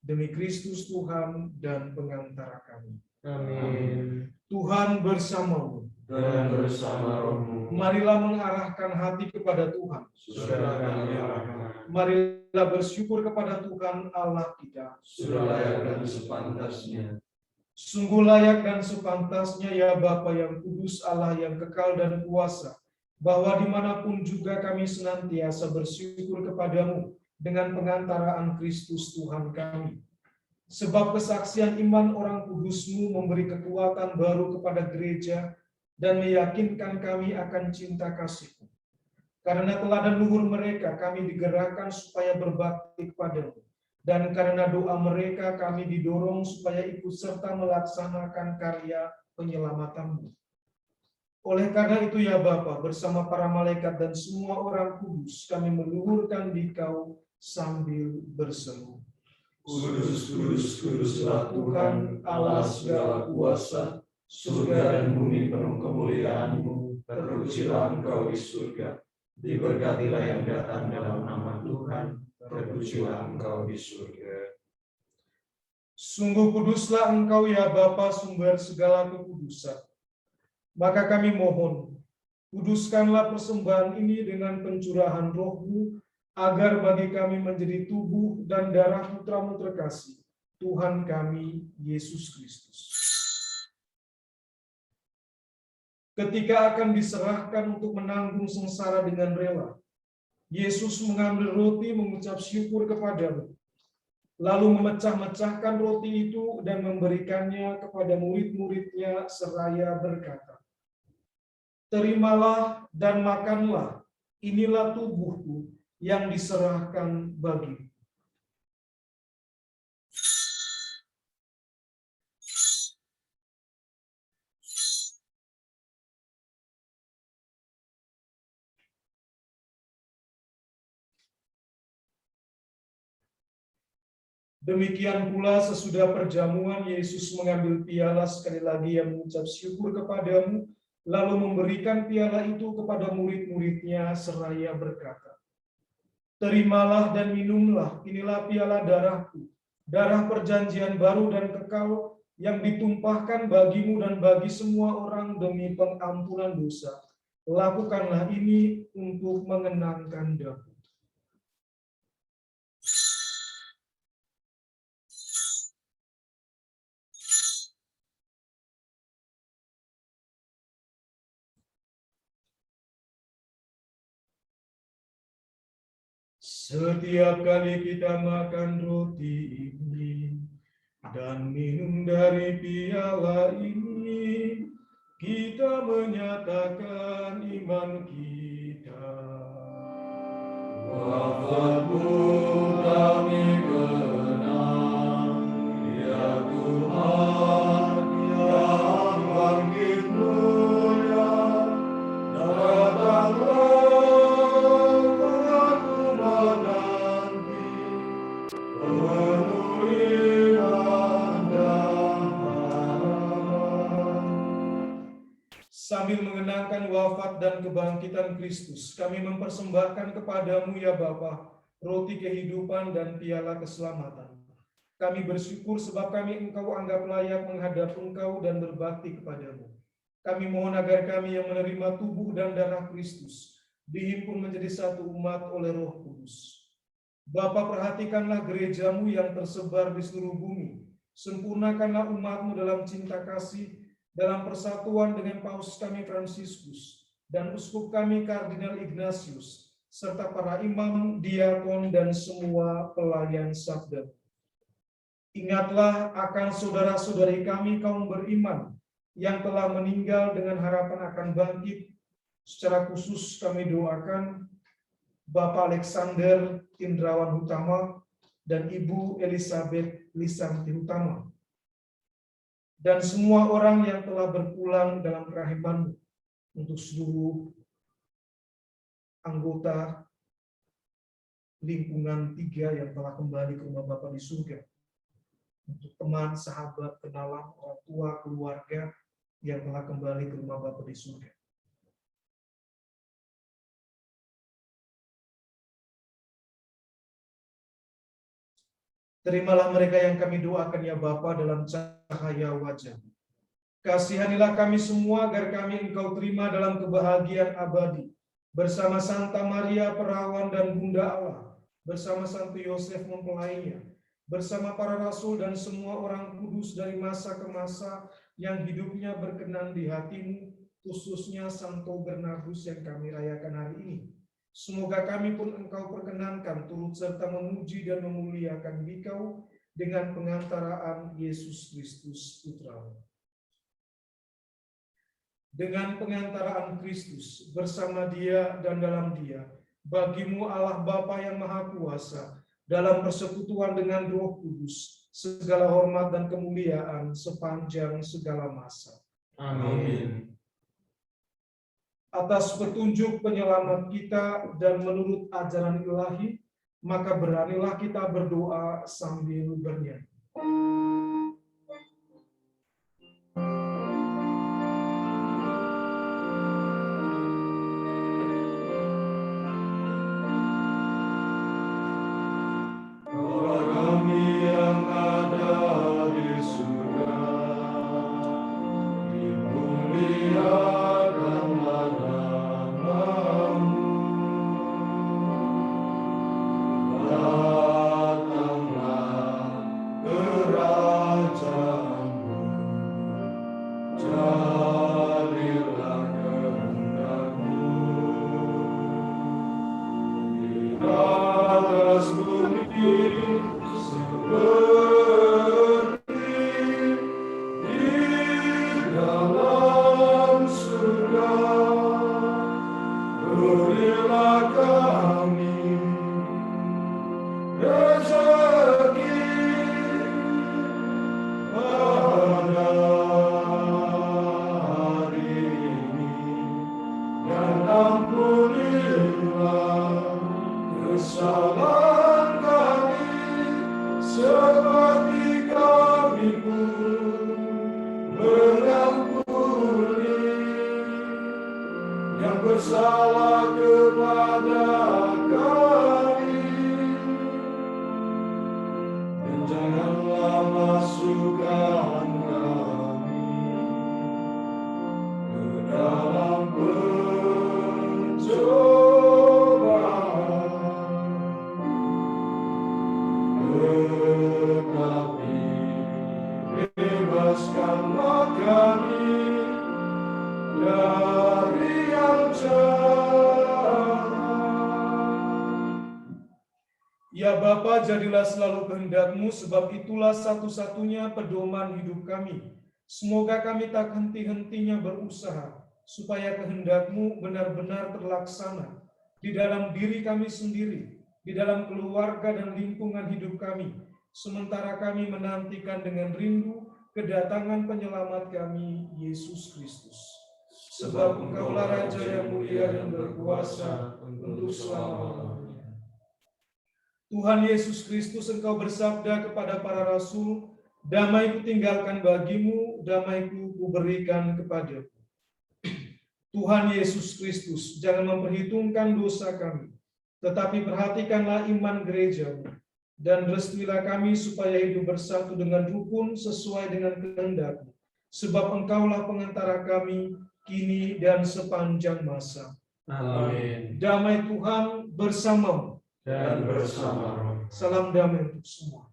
Speaker 1: Demi Kristus Tuhan dan pengantara kami.
Speaker 4: Amin.
Speaker 1: Tuhan bersamamu.
Speaker 4: Dan bersama rohmu,
Speaker 1: Marilah mengarahkan hati kepada Tuhan.
Speaker 4: sudah kami arahkan,
Speaker 1: Marilah bersyukur kepada Tuhan Allah kita.
Speaker 4: sudah layak dan sepantasnya.
Speaker 1: Sungguh layak dan sepantasnya ya Bapa yang kudus, Allah yang kekal dan kuasa, bahwa dimanapun juga kami senantiasa bersyukur kepadamu dengan pengantaraan Kristus Tuhan kami. Sebab kesaksian iman orang kudus-Mu memberi kekuatan baru kepada gereja dan meyakinkan kami akan cinta kasih-Mu. Karena teladan luhur mereka kami digerakkan supaya berbakti kepadamu. Dan karena doa mereka kami didorong supaya ikut serta melaksanakan karya penyelamatanmu. Oleh karena itu ya Bapa, bersama para malaikat dan semua orang kudus, kami meluhurkan Dikau sambil berseru.
Speaker 3: Kudus, kudus, kuduslah Tuhan, Allah segala kuasa, surga dan bumi penuh kemuliaan-Mu, terpujilah Engkau di surga. Diberkatilah yang datang dalam nama Tuhan, terpujilah Engkau di surga.
Speaker 1: Sungguh kuduslah Engkau ya Bapa, sumber segala kekudusan. Maka kami mohon, kuduskanlah persembahan ini dengan pencurahan Roh-Mu, agar bagi kami menjadi tubuh dan darah Putra-Mu terkasih, Tuhan kami, Yesus Kristus. Ketika akan diserahkan untuk menanggung sengsara dengan rela, Yesus mengambil roti, mengucap syukur kepadamu, lalu memecah-mecahkan roti itu dan memberikannya kepada murid-muridnya seraya berkata, "Terimalah dan makanlah, inilah tubuhku yang diserahkan bagimu." Demikian pula sesudah perjamuan, Yesus mengambil piala sekali lagi yang mengucap syukur kepadamu, lalu memberikan piala itu kepada murid-muridnya seraya berkata, "Terimalah dan minumlah, inilah piala darahku, darah perjanjian baru dan kekal yang ditumpahkan bagimu dan bagi semua orang demi pengampunan dosa. Lakukanlah ini untuk mengenangkan aku." Setiap kali kita makan roti ini dan minum dari piala ini, kita menyatakan iman kita. Wafatmu kami kenang, ya Tuhan, yang bangkit mulia, datanglah aku menanti, penuh iman dan harapan. Sambil mengenangkan wafat dan kebangkitan Kristus, kami mempersembahkan kepadamu ya Bapa, roti kehidupan dan piala keselamatan. Kami bersyukur sebab kami Engkau anggap layak menghadap Engkau dan berbakti kepadamu. Kami mohon agar kami yang menerima tubuh dan darah Kristus dihimpun menjadi satu umat oleh Roh Kudus. Bapa, perhatikanlah gerejamu yang tersebar di seluruh bumi. Sempurnakanlah umatmu dalam cinta kasih, dalam persatuan dengan Paus kami Fransiskus dan Uskup kami Kardinal Ignatius, serta para imam, diakon, dan semua pelayan sabda. Ingatlah akan saudara-saudari kami kaum beriman yang telah meninggal dengan harapan akan bangkit. Secara khusus kami doakan Bapak Alexander Indrawan Hutama dan Ibu Elizabeth Lisanti Hutama, dan semua orang yang telah berpulang dalam kerahiman, untuk seluruh anggota lingkungan 3 yang telah kembali ke rumah Bapa di surga, untuk teman, sahabat, kenalan, orang tua, keluarga yang telah kembali ke rumah Bapa di surga. Terimalah mereka yang kami doakan ya Bapa dalam cahaya wajah-Mu. Kasihanilah kami semua agar kami Engkau terima dalam kebahagiaan abadi, bersama Santa Maria Perawan dan Bunda Allah, bersama Santo Yosef mempelainya, bersama para rasul dan semua orang kudus dari masa ke masa yang hidupnya berkenan di hati-Mu, khususnya Santo Bernardus yang kami rayakan hari ini. Semoga kami pun Engkau perkenankan turut serta memuji dan memuliakan Dikau dengan pengantaraan Yesus Kristus Putra-Mu. Dengan pengantaraan Kristus, bersama Dia dan dalam Dia, bagi-Mu Allah Bapa yang Maha Kuasa, dalam persekutuan dengan Roh Kudus, segala hormat dan kemuliaan sepanjang segala masa.
Speaker 4: Amin.
Speaker 1: Atas petunjuk penyelamat kita dan menurut ajaran ilahi, maka beranilah kita berdoa sambil bernyanyi. Kesalahan kami
Speaker 3: bersalah kepada kami, dan janganlah masukkan kami ke dalam pencobaan, tetapi bebaskanlah kami dari yang jahat.
Speaker 1: Ya Bapa, jadilah selalu kehendak-Mu, sebab itulah satu-satunya pedoman hidup kami. Semoga kami tak henti-hentinya berusaha, supaya kehendak-Mu benar-benar terlaksana di dalam diri kami sendiri, di dalam keluarga dan lingkungan hidup kami, sementara kami menantikan dengan rindu kedatangan penyelamat kami, Yesus Kristus. Sebab Engkaulah Raja yang mulia dan berkuasa untuk selama-lamanya. Tuhan Yesus Kristus, Engkau bersabda kepada para rasul, damai kutinggalkan bagimu, damai-Ku kuberikan kepadamu. Tuhan Yesus Kristus, jangan memperhitungkan dosa kami, tetapi perhatikanlah iman gereja-Mu, dan restuilah kami supaya hidup bersatu dengan rukun sesuai dengan kehendak-Mu, sebab Engkaulah pengantara kami kini dan sepanjang masa.
Speaker 4: Amin.
Speaker 1: Damai Tuhan bersamamu.
Speaker 4: Dan bersama roh.
Speaker 1: Salam damai untuk semua.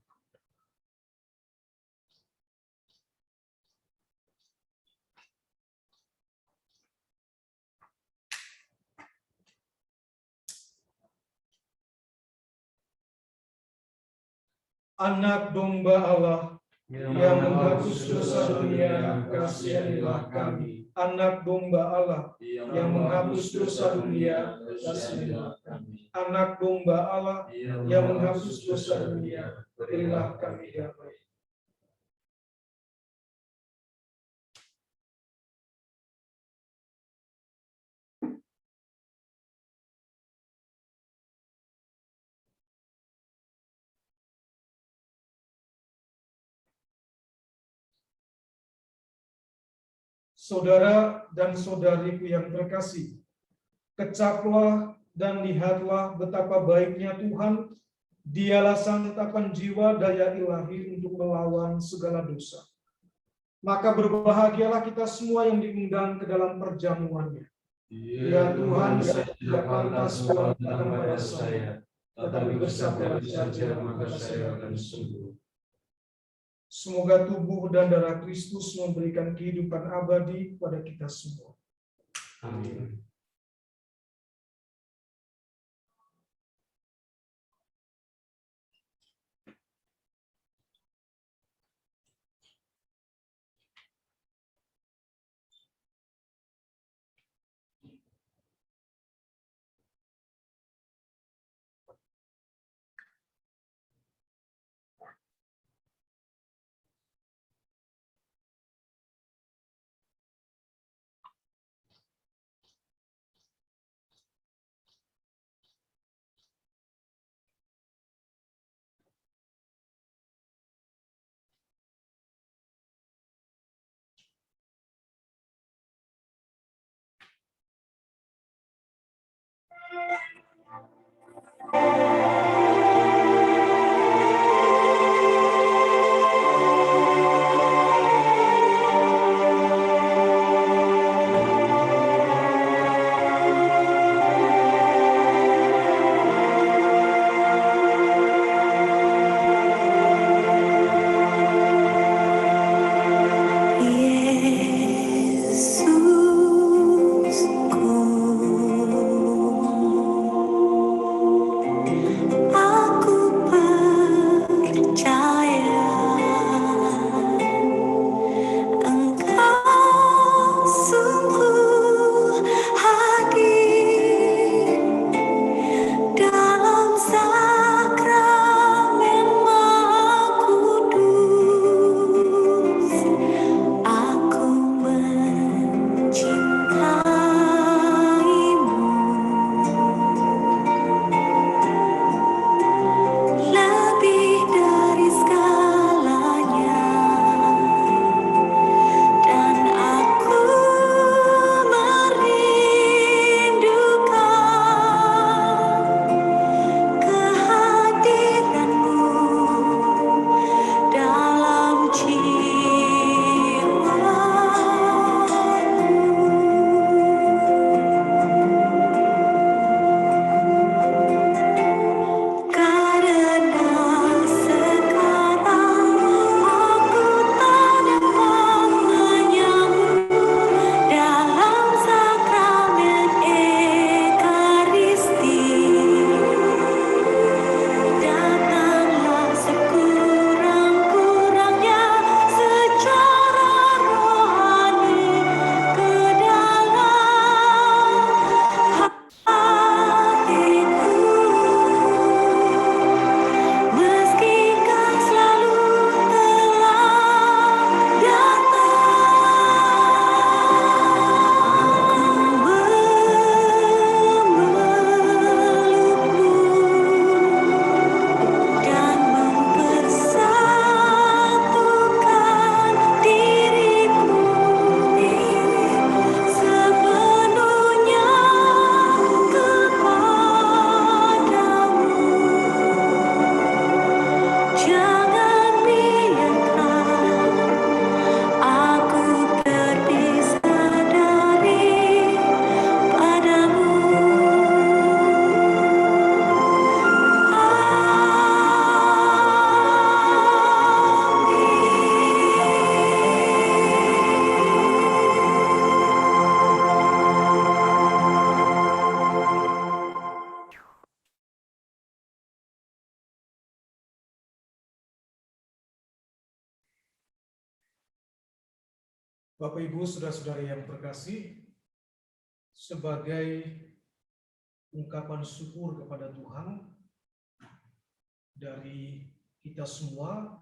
Speaker 1: Anak domba Allah yang menghapus dosa dunia, kasihanilah kami. Anak domba Allah yang menghapus dosa dunia, kasihanilah kami. Anak domba Allah yang menghapus dosa dunia, berilah kami damai. Saudara dan saudariku yang terkasih, kecaplah dan lihatlah betapa baiknya Tuhan. Dialah santapan jiwa daya ilahi untuk melawan segala dosa. Maka berbahagialah kita semua yang diundang ke dalam perjamuannya. Ya Tuhan, saya tidak pantas kau datang pada saya, tetapi bersabda saja maka saya akan sembuh. Semoga tubuh dan darah Kristus memberikan kehidupan abadi kepada kita semua.
Speaker 4: Amin.
Speaker 1: Bapak Ibu, saudara-saudari yang terkasih, sebagai ungkapan syukur kepada Tuhan dari kita semua,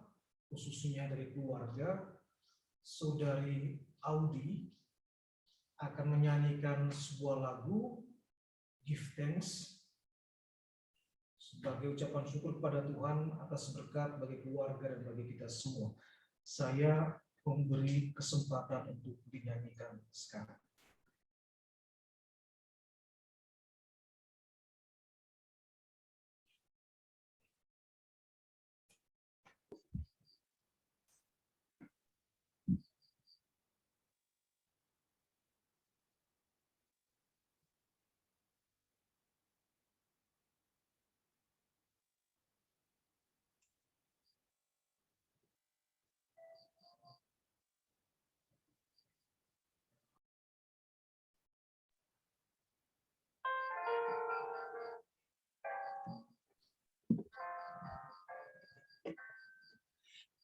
Speaker 1: khususnya dari keluarga, Saudari Audi akan menyanyikan sebuah lagu Give Thanks sebagai ucapan syukur kepada Tuhan atas berkat bagi keluarga dan bagi kita semua. Saya memberi kesempatan untuk dinyanyikan sekarang.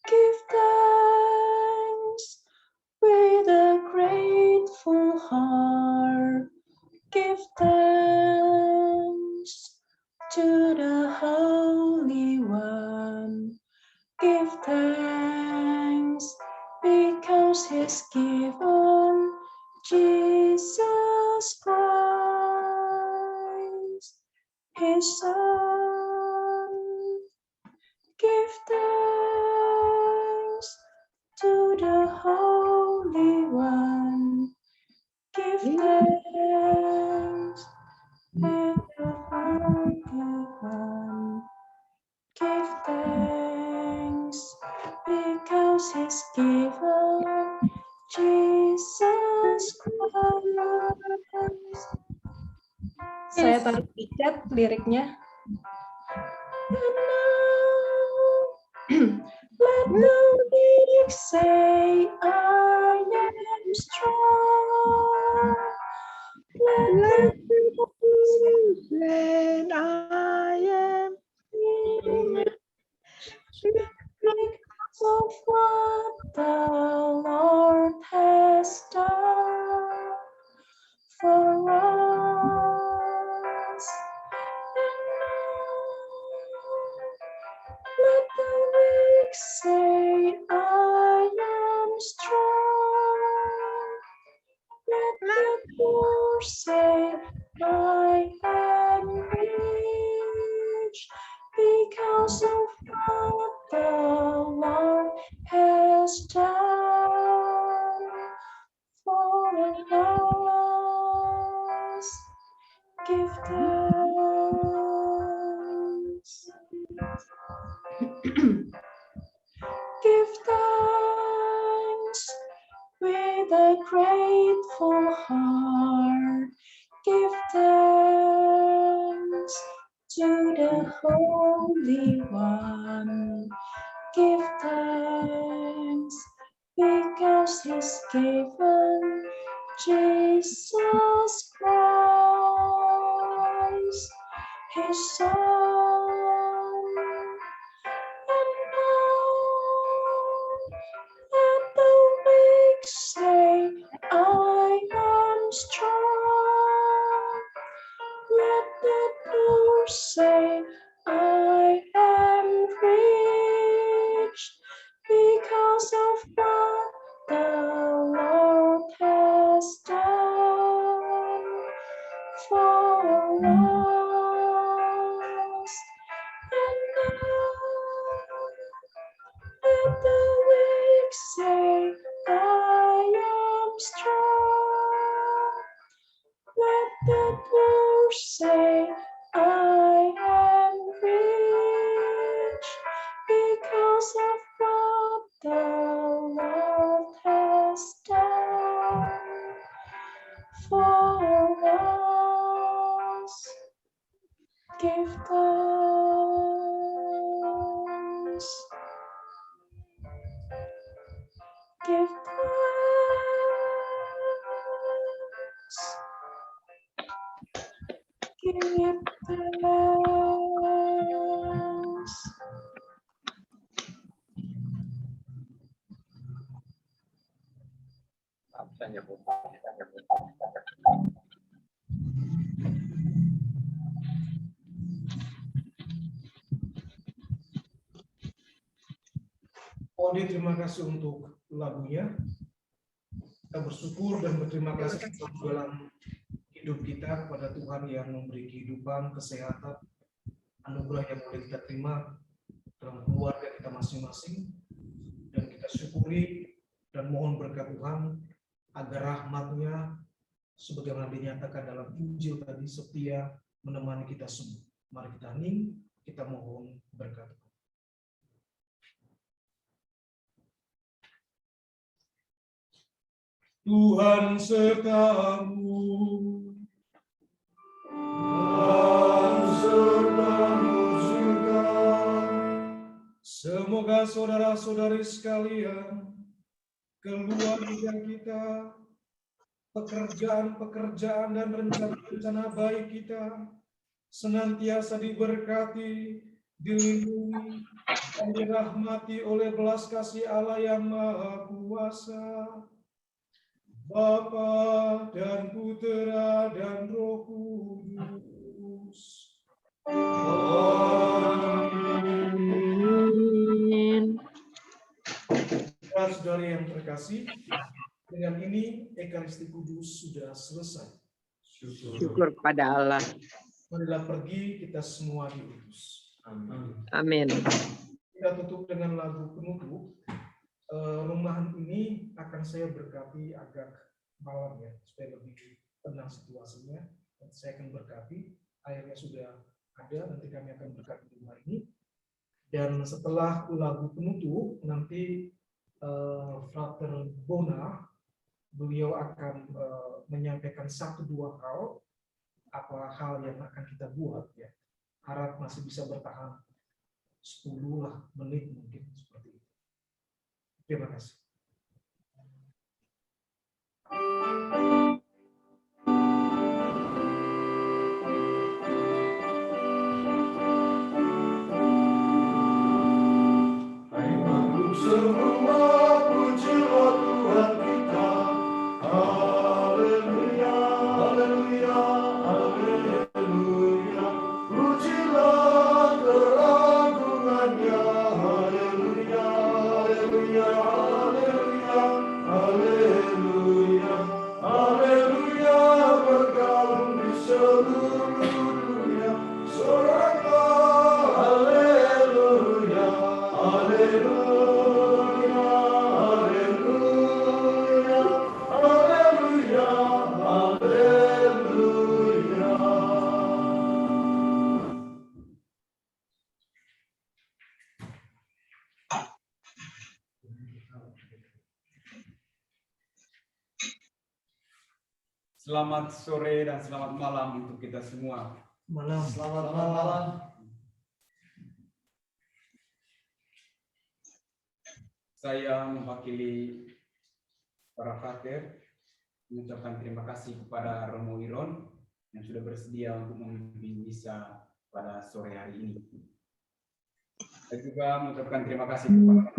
Speaker 7: Give thanks with a grateful heart. Give thanks to the Holy One. Give thanks because He's given Jesus Christ, His Son. Give thanks to the Holy One. Give thanks with the Holy One. Give thanks because He's given Jesus Christ. Saya taruh di chat liriknya. Let the weak say, I am strong. Let the say, I am because of what the Lord has done for us. Let the weak say, I am strong. Let the poor say, I am rich, because of what the Lord has done for us. Give thanks. Give thanks with a grateful heart. Give thanks to the Holy One. Give thanks because He's given Jesus Christ, His Son. And now let the weak say, I am strong. Let the poor say, I am rich, because of what the Lord has done for us. And now let the weak say, I am strong. Let the poor say, I am rich, because of what the Lord has done for us. Give thanks. Give thanks. Give thanks.
Speaker 1: Odi, terima kasih untuk lagunya. Kita bersyukur dan berterima kasih dalam hidup kita kepada Tuhan yang memberi kehidupan, kesehatan, anugerah yang boleh kita terima dalam keluarga kita masing-masing. Dan kita syukuri dan mohon berkat Tuhan agar rahmat-Nya sebagaimana dinyatakan dalam Injil tadi setia menemani kita semua. Mari kita hening, kita mohon berkat Tuhan. Tuhan sertamu,
Speaker 3: Tuhan sertamu juga.
Speaker 1: semoga saudara-saudari sekalian, keluarga kita, pekerjaan-pekerjaan dan rencana-rencana baik kita senantiasa diberkati, dilindungi, dan dirahmati oleh belas kasih Allah yang Maha Kuasa, Bapa dan Putera dan Roh Kudus.
Speaker 6: Amin.
Speaker 1: Saudara-saudari yang terkasih, dengan ini Ekaristi Kudus sudah selesai.
Speaker 6: Syukur kepada Allah.
Speaker 1: Marilah pergi kita semua diutus.
Speaker 6: Amin.
Speaker 1: Kita tutup dengan lagu penutup. Rumahan ini akan saya berkati agak malam ya, supaya lebih tenang situasinya. Dan saya akan berkati, airnya sudah ada, nanti kami akan berkati rumah ini. Dan setelah lagu penutup, nanti Frater Bona, beliau akan menyampaikan 1-2 hal, apa hal yang akan kita buat ya. Harap masih bisa bertahan 10 menit mungkin seperti itu. Terima kasih.
Speaker 3: Hai makhluk semua, pujilah Tuhan kita. Haleluya, haleluya, haleluya. Pujilah keagungannya. Haleluya, haleluya, haleluya, haleluya, haleluya. Bergalung di seluruh dunia. Soraklah, haleluya, haleluya, haleluya, haleluya, haleluya.
Speaker 2: Selamat sore dan selamat malam untuk kita semua.
Speaker 1: Malam.
Speaker 3: Selamat malam.
Speaker 2: Saya mewakili para frater mengucapkan terima kasih kepada Romo Iron yang sudah bersedia untuk memimpin misa pada sore hari ini. Saya juga mengucapkan terima kasih kepada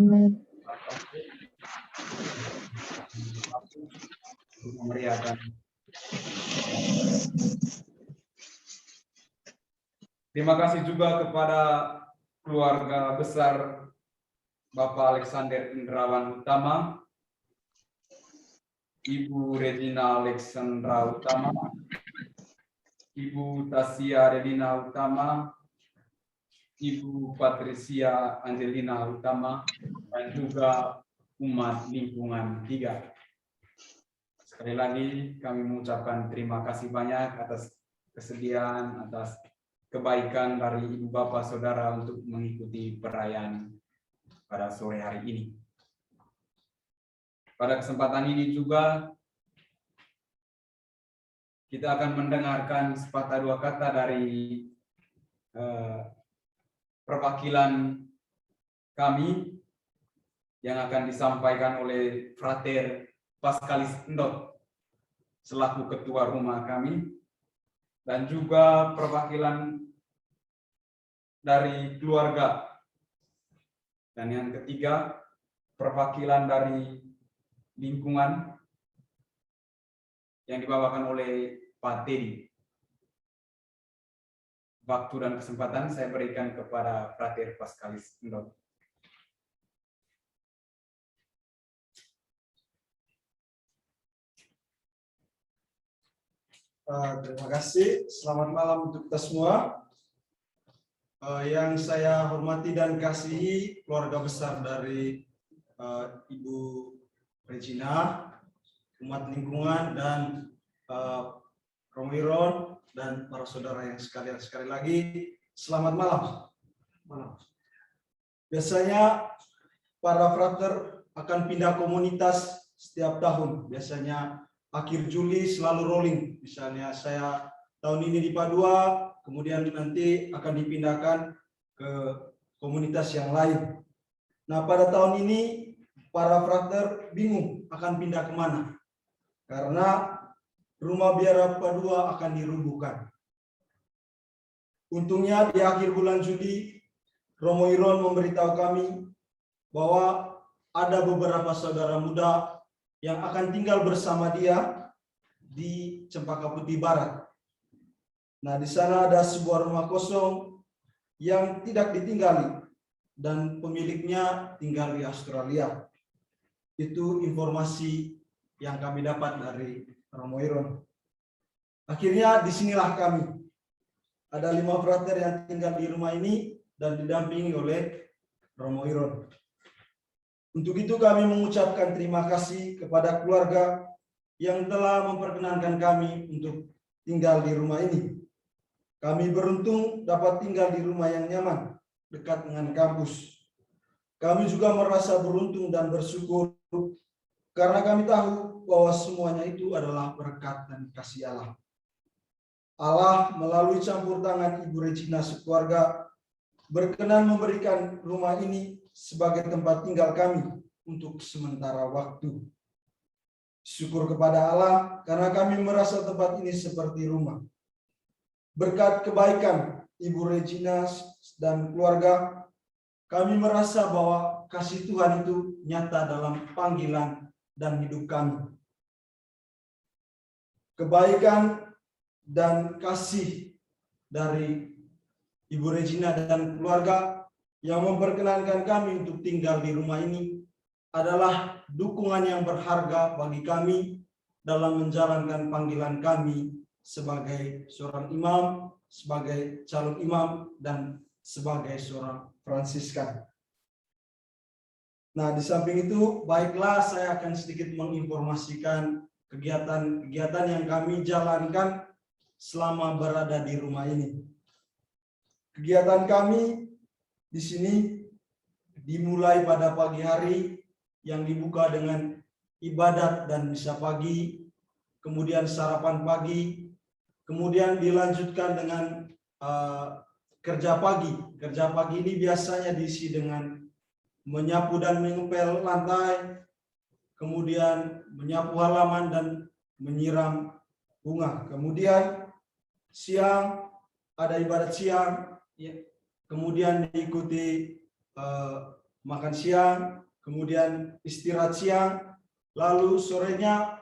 Speaker 2: untuk memeriahkan. Terima kasih juga kepada keluarga besar Bapak Alexander Indrawan Utama, Ibu Regina Alexandra Utama, Ibu Tasya Redina Utama, Ibu Patricia Angelina Utama, dan juga umat lingkungan 3. Sekali lagi kami mengucapkan terima kasih banyak atas kesediaan, atas kebaikan dari Ibu Bapak Saudara untuk mengikuti perayaan pada sore hari ini. Pada kesempatan ini juga kita akan mendengarkan sepatah dua kata dari perwakilan kami yang akan disampaikan oleh Frater Pascalis Endot selaku ketua rumah kami, dan juga perwakilan dari keluarga. Dan yang ketiga, perwakilan dari lingkungan yang dibawakan oleh Pak Teddy. Waktu dan kesempatan saya berikan kepada Frater Pascalis Endon.
Speaker 3: Terima kasih. Selamat malam untuk kita semua. Yang saya hormati dan kasihi keluarga besar dari Ibu Regina, umat lingkungan, dan Romiron, dan para saudara yang sekalian, sekali lagi selamat malam. Biasanya para frater akan pindah komunitas setiap tahun. Biasanya akhir Juli selalu rolling. Misalnya saya tahun ini di Padua, kemudian nanti akan dipindahkan ke komunitas yang lain. Nah, pada tahun ini para frater bingung akan pindah kemana, karena rumah biara Padua akan dirubuhkan. Untungnya di akhir bulan Juli, Romo Iron memberitahu kami bahwa ada beberapa saudara muda yang akan tinggal bersama dia di Cempaka Putih Barat. Nah, di sana ada sebuah rumah kosong yang tidak ditinggali dan pemiliknya tinggal di Australia. Itu informasi yang kami dapat dari Romo Iron. Akhirnya disinilah kami. Ada 5 frater yang tinggal di rumah ini dan didampingi oleh Romo Iron. Untuk itu kami mengucapkan terima kasih kepada keluarga yang telah memperkenankan kami untuk tinggal di rumah ini. Kami beruntung dapat tinggal di rumah yang nyaman, dekat dengan kampus. Kami juga merasa beruntung dan bersyukur karena kami tahu bahwa semuanya itu adalah berkat dan kasih Allah. Allah melalui campur tangan Ibu Regina sekeluarga berkenan memberikan rumah ini sebagai tempat tinggal kami untuk sementara waktu. Syukur kepada Allah karena kami merasa tempat ini seperti rumah. Berkat kebaikan Ibu Regina dan keluarga, kami merasa bahwa kasih Tuhan itu nyata dalam panggilan dan hidup kami. Kebaikan dan kasih dari Ibu Regina dan keluarga yang memperkenankan kami untuk tinggal di rumah ini adalah dukungan yang berharga bagi kami dalam menjalankan panggilan kami sebagai seorang imam, sebagai calon imam, dan sebagai seorang Fransiskan. Nah, di samping itu, baiklah saya akan sedikit menginformasikan kegiatan-kegiatan yang kami jalankan selama berada di rumah ini. Kegiatan kami di sini dimulai pada pagi hari yang dibuka dengan ibadat dan misa pagi, kemudian sarapan pagi, kemudian dilanjutkan dengan kerja pagi. Kerja pagi ini biasanya diisi dengan menyapu dan mengepel lantai, kemudian menyapu halaman dan menyiram bunga. Kemudian siang ada ibadat siang, kemudian diikuti makan siang, kemudian istirahat siang, lalu sorenya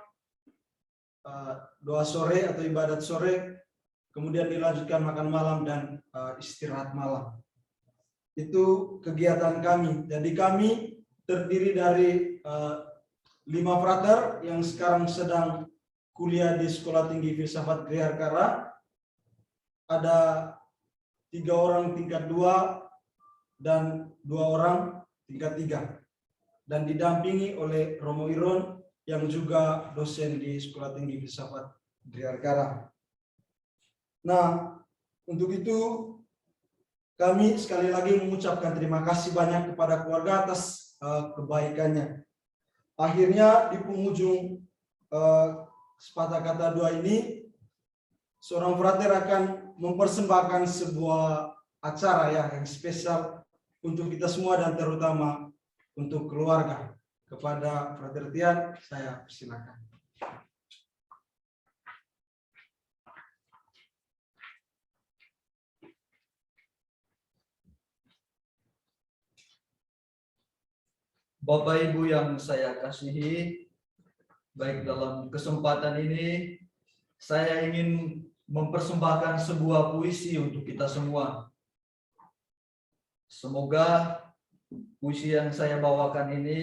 Speaker 3: doa sore atau ibadat sore, kemudian dilanjutkan makan malam dan istirahat malam. Itu kegiatan kami. Jadi kami terdiri dari 5 frater yang sekarang sedang kuliah di Sekolah Tinggi Filsafat Gria Arcara. Ada 3 orang tingkat 2 dan 2 orang tingkat 3. Dan didampingi oleh Romo Iron yang juga dosen di Sekolah Tinggi Filsafat Gria Arcara. Nah, untuk itu kami sekali lagi mengucapkan terima kasih banyak kepada keluarga atas kebaikannya. Akhirnya di penghujung sepatah kata 2 ini, seorang frater akan mempersembahkan sebuah acara yang spesial untuk kita semua dan terutama untuk keluarga. Kepada Frater Tian, saya persilakan.
Speaker 8: Bapak Ibu yang saya kasihi, baik dalam kesempatan ini
Speaker 3: saya ingin mempersembahkan sebuah puisi untuk kita semua. Semoga puisi yang saya bawakan ini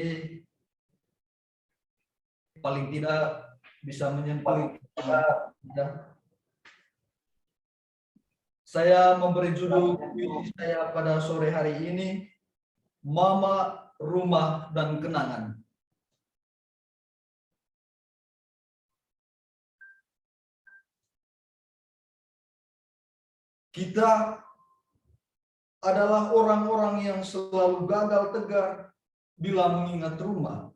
Speaker 3: paling tidak bisa menyentuh kita. Saya memberi judul puisi saya pada sore hari ini, Mama, Rumah, dan Kenangan. Kita adalah orang-orang yang selalu gagal tegar bila mengingat rumah.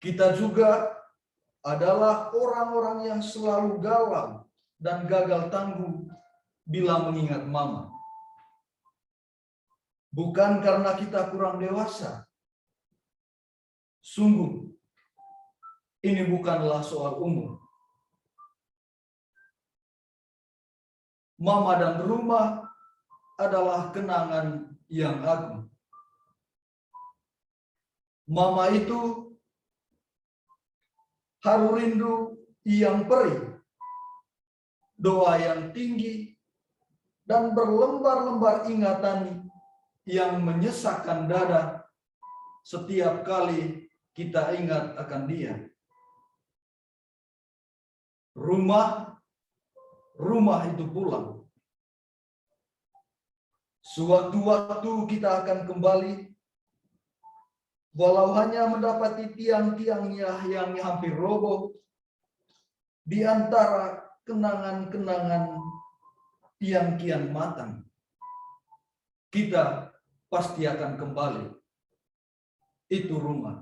Speaker 3: Kita juga adalah orang-orang yang selalu galau dan gagal tangguh bila mengingat mama. Bukan karena kita kurang dewasa. Sungguh, ini bukanlah soal umur. Mama dan rumah adalah kenangan yang agung. Mama itu haru rindu yang perih, doa yang tinggi, dan berlembar-lembar ingatan yang menyesakkan dada setiap kali kita ingat akan dia. Rumah itu pulang. Sewaktu-waktu kita akan kembali, walau hanya mendapati tiang-tiangnya yang hampir roboh, di antara kenangan-kenangan yang kian matang. Kita pasti akan kembali. Itu rumah.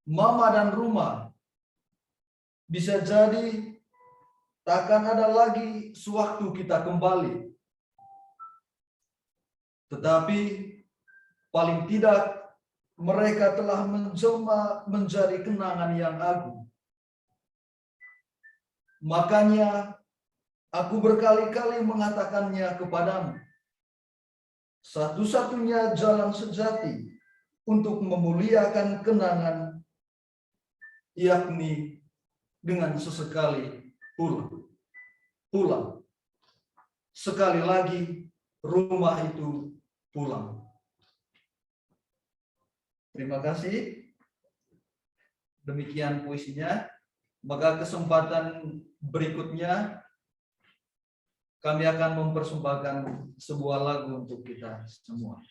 Speaker 3: Mama dan rumah bisa jadi takkan ada lagi sewaktu kita kembali. Tetapi paling tidak mereka telah menjelma menjadi kenangan yang agung. Makanya aku berkali-kali mengatakannya kepadamu. Satu-satunya jalan sejati untuk memuliakan kenangan, yakni dengan sesekali pulang. Sekali lagi, rumah itu pulang. Terima kasih. Demikian puisinya. Maka kesempatan berikutnya kami akan mempersembahkan sebuah lagu untuk kita semua.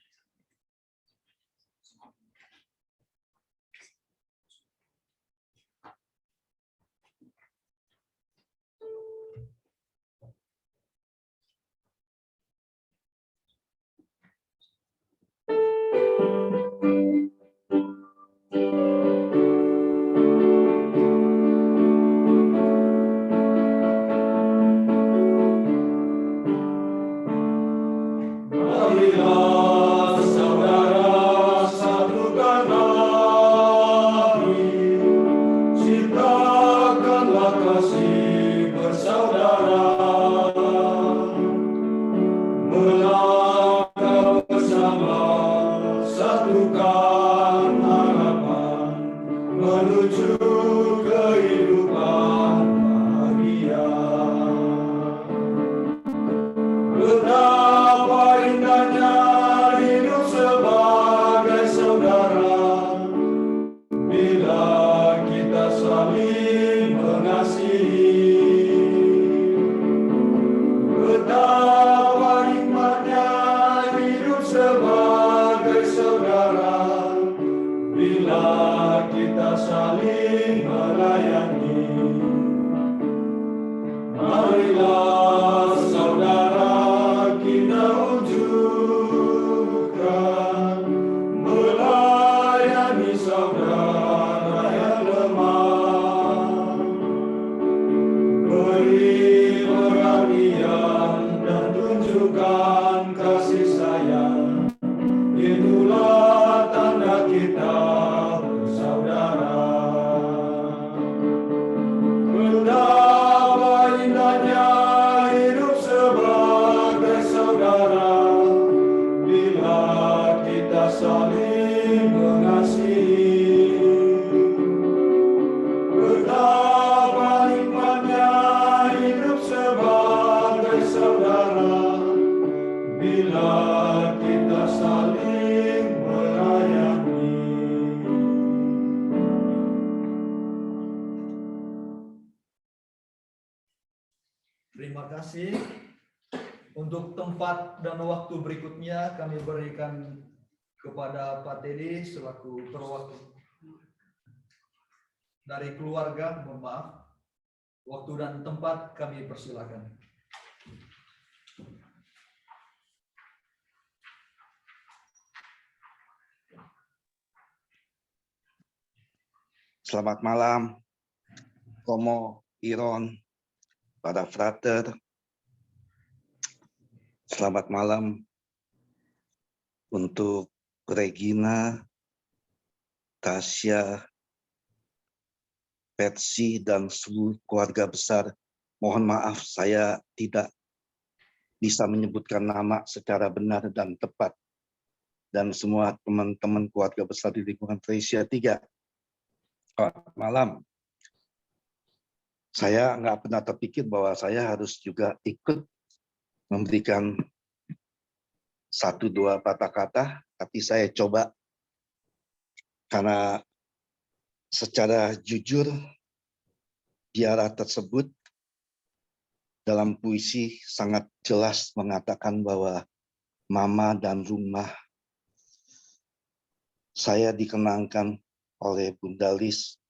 Speaker 8: Terima kasih. Untuk tempat dan waktu berikutnya kami berikan kepada Pak Teddy selaku perwakilan dari keluarga. Mohon maaf. Waktu dan tempat kami persilakan.
Speaker 9: Selamat malam, Romo, Iron, para frater. Selamat malam untuk Regina, Tasya, Persi, dan seluruh keluarga besar. Mohon maaf saya tidak bisa menyebutkan nama secara benar dan tepat. Dan semua teman-teman keluarga besar di lingkungan Fresia 3. Selamat malam. Saya nggak pernah terpikir bahwa saya harus juga ikut memberikan 1-2 patah kata, tapi saya coba karena secara jujur biara tersebut dalam puisi sangat jelas mengatakan bahwa mama dan rumah saya dikenangkan oleh Bunda Lis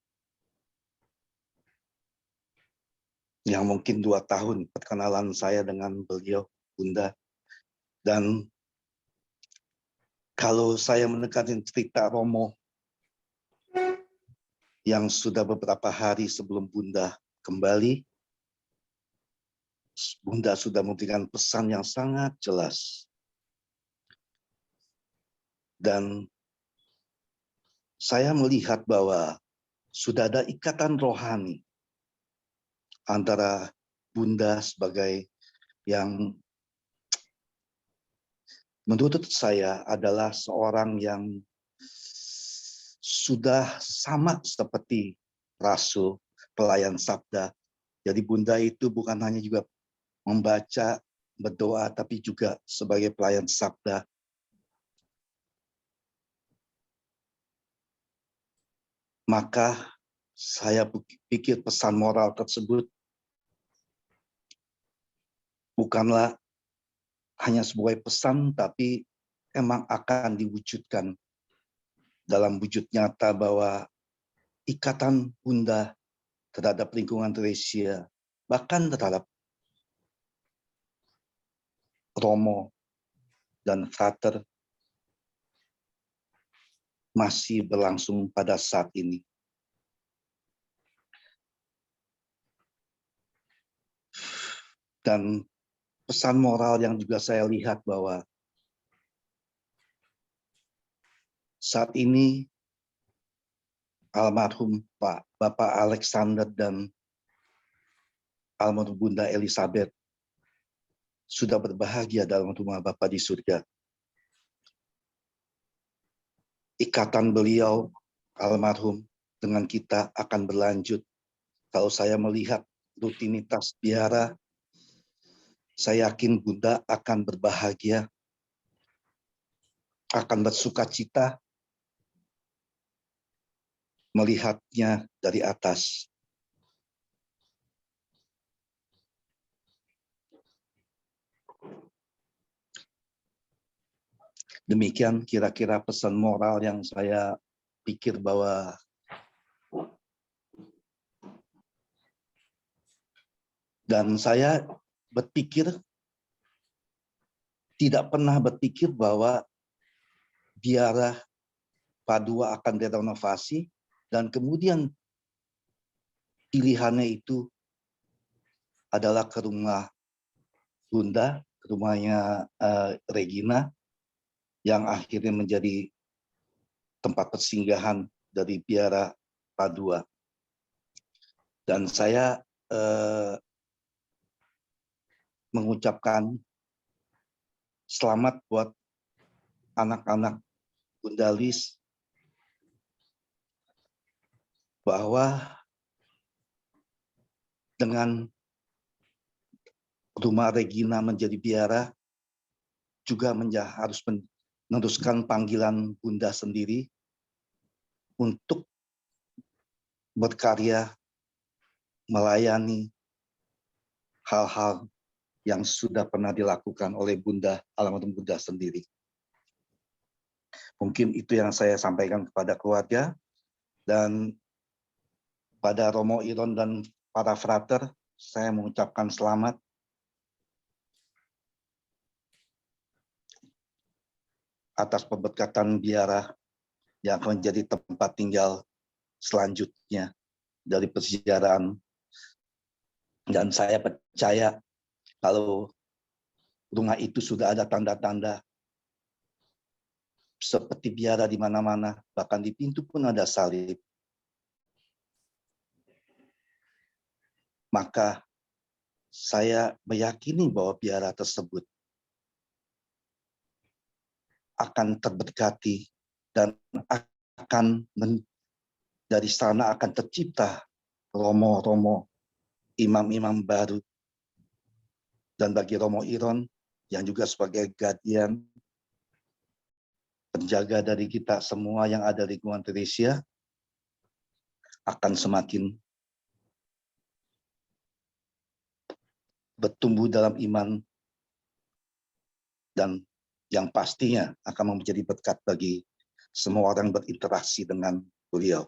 Speaker 9: yang mungkin 2 tahun perkenalan saya dengan beliau, Bunda. Dan kalau saya mendekati cerita Romo yang sudah beberapa hari sebelum Bunda kembali, Bunda sudah memberikan pesan yang sangat jelas. Dan saya melihat bahwa sudah ada ikatan rohani antara Bunda sebagai yang menurut saya adalah seorang yang sudah sama seperti Rasul, pelayan sabda. Jadi Bunda itu bukan hanya juga membaca, berdoa, tapi juga sebagai pelayan sabda. Maka saya pikir pesan moral tersebut bukanlah hanya sebagai pesan, tapi emang akan diwujudkan dalam wujud nyata bahwa ikatan Bunda terhadap lingkungan Theresia, bahkan terhadap Romo dan Frater masih berlangsung pada saat ini. Dan pesan moral yang juga saya lihat bahwa saat ini almarhum Bapak Alexander dan almarhum Bunda Elizabeth sudah berbahagia dalam rumah Bapa di surga. Ikatan beliau almarhum dengan kita akan berlanjut. Kalau saya melihat rutinitas biara, saya yakin Bunda akan berbahagia, akan bersuka cita melihatnya dari atas. Demikian kira-kira pesan moral yang saya pikir bahwa dan saya berpikir, tidak pernah berpikir bahwa biara Padua akan direnovasi dan kemudian pilihannya itu adalah ke rumah Bunda, ke rumahnya Regina, yang akhirnya menjadi tempat persinggahan dari biara Padua. Dan saya mengucapkan selamat buat anak-anak Bunda Lis bahwa dengan rumah Regina menjadi biara juga harus meneruskan panggilan Bunda sendiri untuk berkarya melayani hal-hal yang sudah pernah dilakukan oleh Bunda, almarhum Bunda sendiri. Mungkin itu yang saya sampaikan kepada keluarga, dan pada Romo Iron dan para frater, saya mengucapkan selamat atas pemberkatan biara yang akan menjadi tempat tinggal selanjutnya dari persejarahan. Dan saya percaya kalau rumah itu sudah ada tanda-tanda seperti biara di mana-mana, bahkan di pintu pun ada salib, maka saya meyakini bahwa biara tersebut akan terberkati dan akan dari sana akan tercipta romo-romo, imam-imam baru. Dan bagi Romo Iron yang juga sebagai guardian, penjaga dari kita semua yang ada di lingkungan Theresia, akan semakin bertumbuh dalam iman, dan yang pastinya akan menjadi berkat bagi semua orang berinteraksi dengan beliau.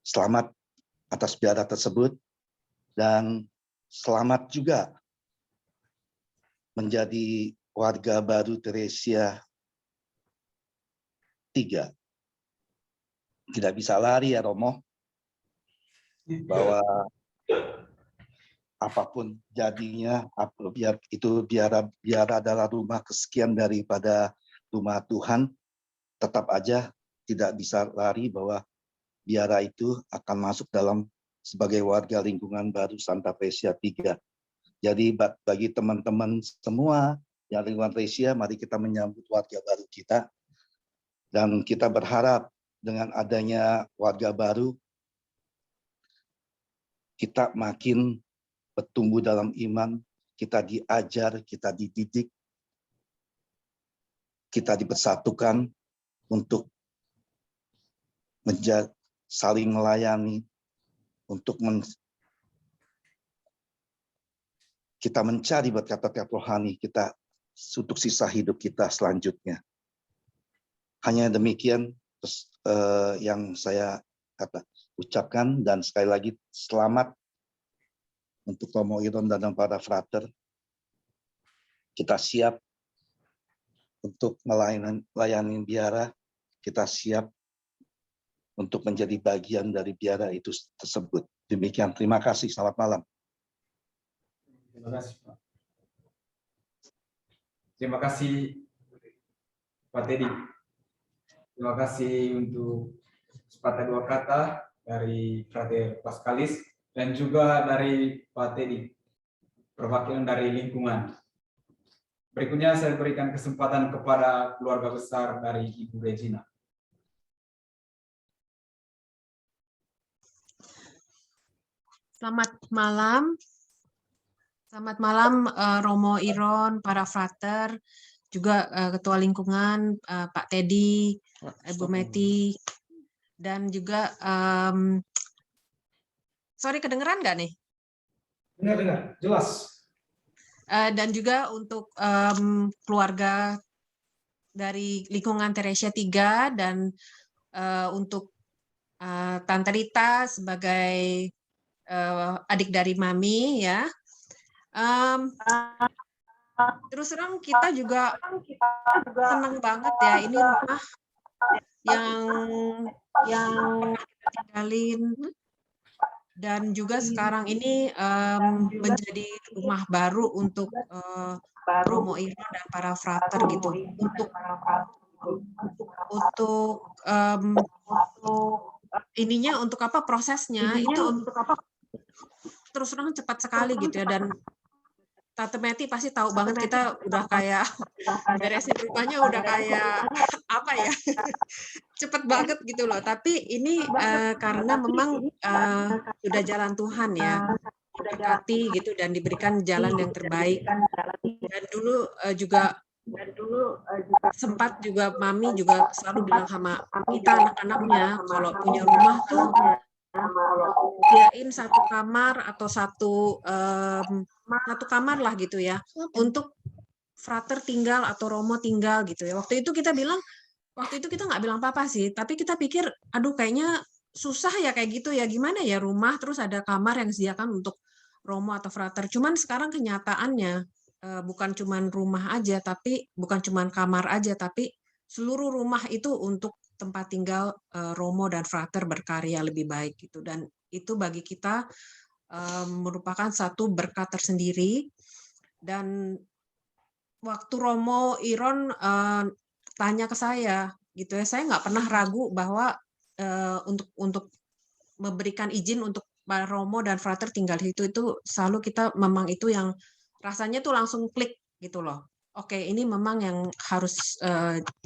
Speaker 9: Selamat atas biara tersebut, dan selamat juga menjadi warga baru Theresia 3. Tidak bisa lari ya Romo, bahwa apapun jadinya, itu biara adalah rumah kesekian daripada rumah Tuhan, tetap aja tidak bisa lari bahwa biara itu akan masuk dalam sebagai warga lingkungan baru Santa Theresia 3. Jadi bagi teman-teman semua yang lingkungan Theresia, mari kita menyambut warga baru kita. Dan kita berharap dengan adanya warga baru, kita makin bertumbuh dalam iman, kita diajar, kita dididik, kita dipersatukan untuk saling melayani, untuk kita mencari berkat-berkat rohani kita untuk sisa hidup kita selanjutnya. Hanya demikian yang saya ucapkan, dan sekali lagi selamat untuk Romo Iron dan para frater. Kita siap untuk melayani biara, kita siap untuk menjadi bagian dari biara itu tersebut. Demikian, terima kasih, selamat malam.
Speaker 2: Terima kasih, Pak. Terima kasih, Pak Teddy. Terima kasih untuk sepatah dua kata dari Frater Pascalis dan juga dari Pak Teddy, perwakilan dari lingkungan. Berikutnya saya berikan kesempatan kepada keluarga besar dari Ibu Regina.
Speaker 7: Selamat malam. Selamat malam Romo Iron, para frater, juga Ketua Lingkungan Pak Teddy, Ibu Meti, dan juga sorry, kedengeran nggak nih?
Speaker 1: Dengar, jelas.
Speaker 7: Dan juga untuk keluarga dari lingkungan Theresia 3, dan untuk Tante Rita sebagai adik dari Mami ya. Terus terang kita juga senang banget ya, ini rumah yang kita tinggalin, dan juga sekarang ini menjadi rumah baru untuk Romo Iron dan para frater gitu, untuk ininya, untuk apa prosesnya itu terus terang cepat sekali gitu ya. Dan Tante Meti pasti tahu banget, kita udah kayak beresin rumahnya udah kayak apa ya, cepet banget gitu loh. Tapi ini karena memang sudah jalan Tuhan ya, diberkati gitu dan diberikan jalan yang terbaik. Dan dulu juga sempat juga Mami juga selalu bilang sama kita anak-anaknya, kalau punya rumah tuh sediain satu kamar atau satu kamar lah gitu ya untuk frater tinggal atau romo tinggal gitu ya. Waktu itu kita nggak bilang apa-apa sih, tapi kita pikir, aduh kayaknya susah ya kayak gitu ya, gimana ya rumah terus ada kamar yang disediakan untuk romo atau frater. Cuman sekarang kenyataannya bukan cuman rumah aja, tapi bukan cuman kamar aja, tapi seluruh rumah itu untuk tempat tinggal romo dan frater berkarya lebih baik gitu. Dan itu bagi kita merupakan satu berkat tersendiri. Dan waktu Romo Iron tanya ke saya gitu ya, saya nggak pernah ragu bahwa untuk memberikan izin untuk Pak Romo dan frater tinggal di situ, itu selalu kita memang itu yang rasanya tuh langsung klik gitu loh. Oke, ini memang yang harus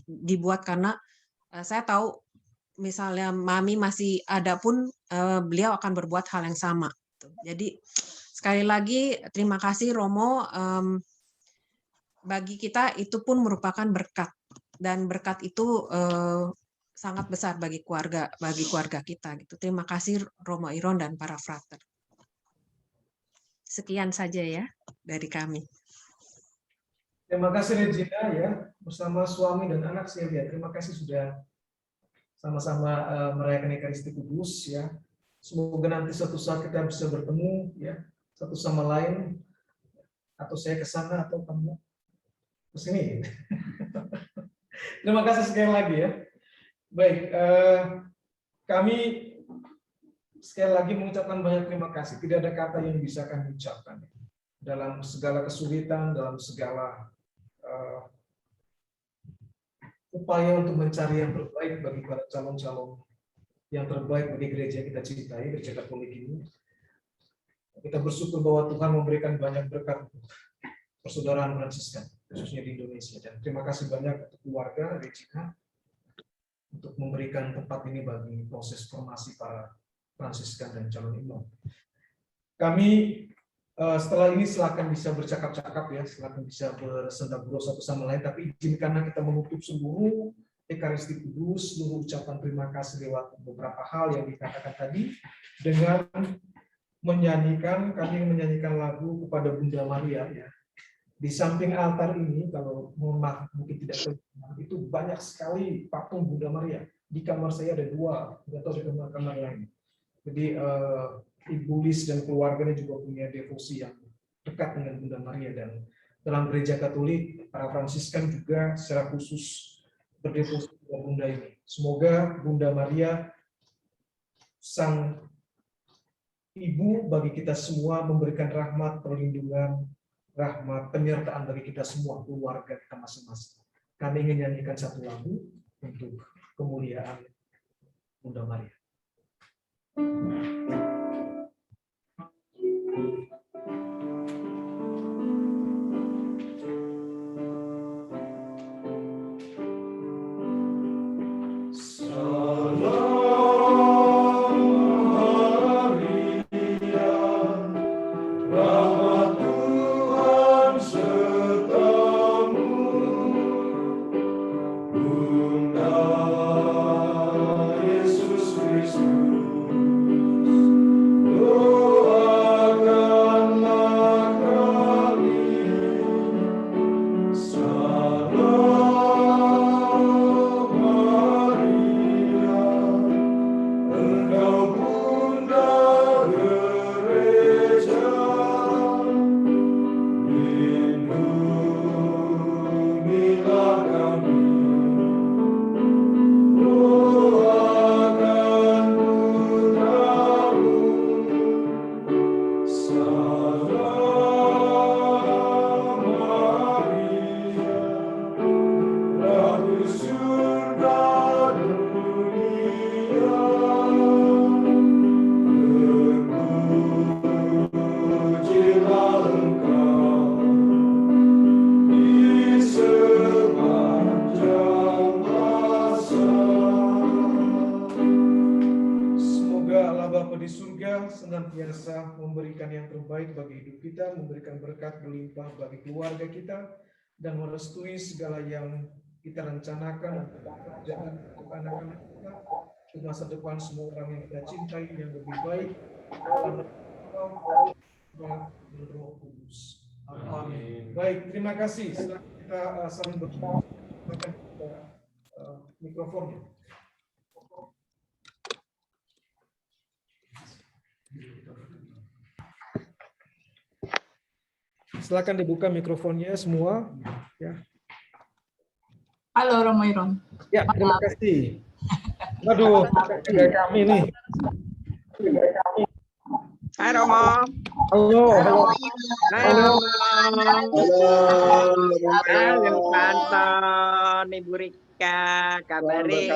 Speaker 7: dibuat karena saya tahu misalnya Mami masih ada pun beliau akan berbuat hal yang sama. Jadi sekali lagi terima kasih Romo, bagi kita itu pun merupakan berkat, dan berkat itu sangat besar bagi keluarga kita gitu. Terima kasih Romo Iron dan para frater. Sekian saja ya dari kami.
Speaker 1: Terima kasih Regina ya, bersama suami dan anak saya lihat. Terima kasih sudah sama-sama merayakan Ekaristi Kudus ya. Semoga nanti suatu saat kita bisa bertemu ya satu sama lain, atau saya ke sana atau kamu ke sini. Terima kasih sekali lagi ya. Baik, kami sekali lagi mengucapkan banyak terima kasih. Tidak ada kata yang bisa kami ucapkan dalam segala kesulitan, dalam segala upaya untuk mencari yang terbaik bagi para calon-calon yang terbaik bagi gereja yang kita cintai, Gereja Katolik ini. Kita bersyukur bahwa Tuhan memberikan banyak berkat persaudaraan Fransiskan, khususnya di Indonesia. Dan terima kasih banyak untuk keluarga Regina untuk memberikan tempat ini bagi proses formasi para Fransiskan dan calon imam. Kami setelah ini silakan bisa bercakap-cakap ya, silakan bisa bersenda-gurau satu sama lain, tapi izinkanlah kita menutup seluruh Ekaristi Kudus, seluruh ucapan terima kasih lewat beberapa hal yang dikatakan tadi dengan kami menyanyikan lagu kepada Bunda Maria ya. Di samping altar ini, kalau mohon maaf mungkin tidak terlihat, itu banyak sekali patung Bunda Maria. Di kamar saya ada 2, tidak tahu di kamar lain. Jadi Ibu Lis dan keluarganya juga punya devosi yang dekat dengan Bunda Maria, dan dalam Gereja Katolik para Fransiskan juga secara khusus berdevosi kepada Bunda ini. Semoga Bunda Maria sang Ibu bagi kita semua memberikan rahmat, perlindungan, rahmat, penyertaan bagi kita semua, keluarga kita masing-masing. Kami ingin nyanyikan satu lagu untuk kemuliaan Bunda Maria. Senantiasa memberikan yang terbaik bagi hidup kita, memberikan berkat berlimpah bagi keluarga kita, dan merestui segala yang kita rencanakan untuk pekerjaan, untuk anak-anak kita, di masa depan semua orang yang kita cintai yang lebih baik. Dan Roh Kudus. Amin. Baik, terima kasih. Setelah kita saling berdoa, akan kita mikrofonnya. Silakan dibuka mikrofonnya semua. Ya.
Speaker 10: Halo Romo Iron.
Speaker 1: Ya, terima kasih. Waduh, kayak kami nih.
Speaker 6: Hai Romo.
Speaker 1: Halo, halo.
Speaker 6: Halo.
Speaker 3: Halo,
Speaker 6: Halo Anton, Ibu Rika, kabarin.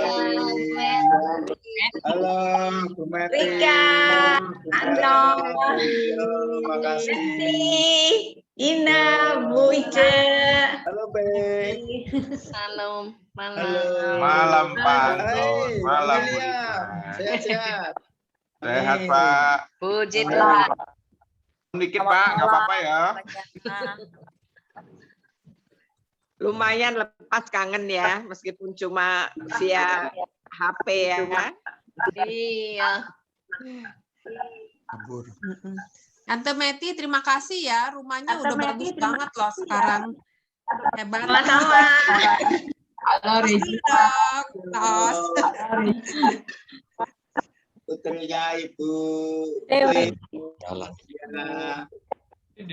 Speaker 3: halo, Bu Meti.
Speaker 10: Rika, Anton,
Speaker 3: Terima kasih.
Speaker 10: Ina, Bu Ica.
Speaker 3: Halo, Be.
Speaker 10: Halo,
Speaker 11: Malam Pak Anton, malam Bu
Speaker 3: Amelia.
Speaker 11: Rika.
Speaker 3: Sehat-sehat.
Speaker 11: Sehat Pak.
Speaker 10: Puji Tuhan.
Speaker 11: Dikit Pak, nggak apa-apa ya.
Speaker 6: Lumayan lepas kangen ya, meskipun cuma via HP ya kan?
Speaker 10: Iya.
Speaker 7: Tante Meti, terima kasih ya. Rumahnya udah bagus banget loh sekarang. Hebat.
Speaker 10: Sama-sama. Halo Rizka.
Speaker 7: Tos.
Speaker 3: Putrinya Ibu.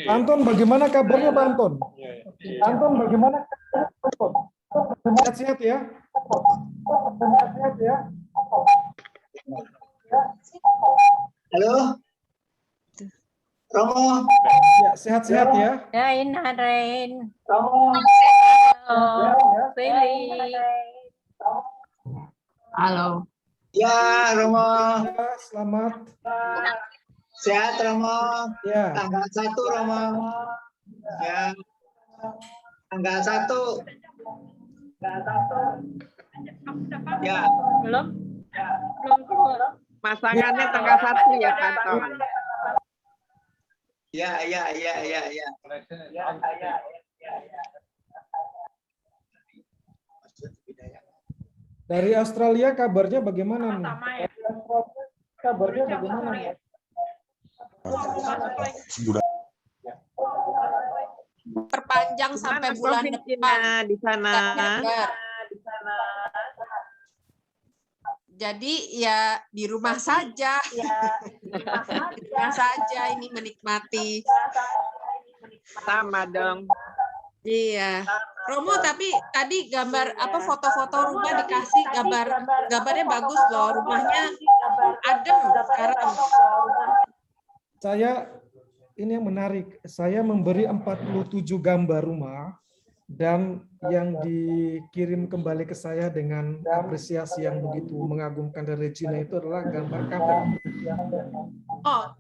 Speaker 1: Anton, bagaimana kabarnya Pak Anton? Anton, bagaimana kabarnya Pak Anton? Sehat-sehat ya? Sehat-sehat ya?
Speaker 3: Halo. Romo.
Speaker 1: Ya, sehat-sehat ya?
Speaker 10: Ya, Ina Rain.
Speaker 3: Romo.
Speaker 10: Feli. Halo.
Speaker 3: Ya, Romo.
Speaker 1: Ya, selamat.
Speaker 3: Sehat, Romo.
Speaker 1: Ya.
Speaker 3: Tanggal 1, Romo. Ya. Tanggal 1. Ya.
Speaker 10: Belum keluar.
Speaker 6: Pasangannya tanggal 1 ya Pak Anton.
Speaker 3: Ya.
Speaker 1: Dari Australia kabarnya bagaimana nih? Kabarnya bagaimana nih?
Speaker 7: Perpanjang sampai bulan depan.
Speaker 6: Di sana.
Speaker 7: September. Jadi ya di rumah saja. Di rumah saja ini menikmati.
Speaker 6: Sama dong.
Speaker 7: Iya. Romo, tapi tadi gambar apa foto-foto rumah dikasih gambarnya bagus loh. Rumahnya adem sekarang.
Speaker 1: Saya ini yang menarik. Saya memberi 47 gambar rumah dan yang dikirim kembali ke saya dengan apresiasi yang begitu mengagumkan dari Regina itu adalah gambar kamar.
Speaker 7: Oh.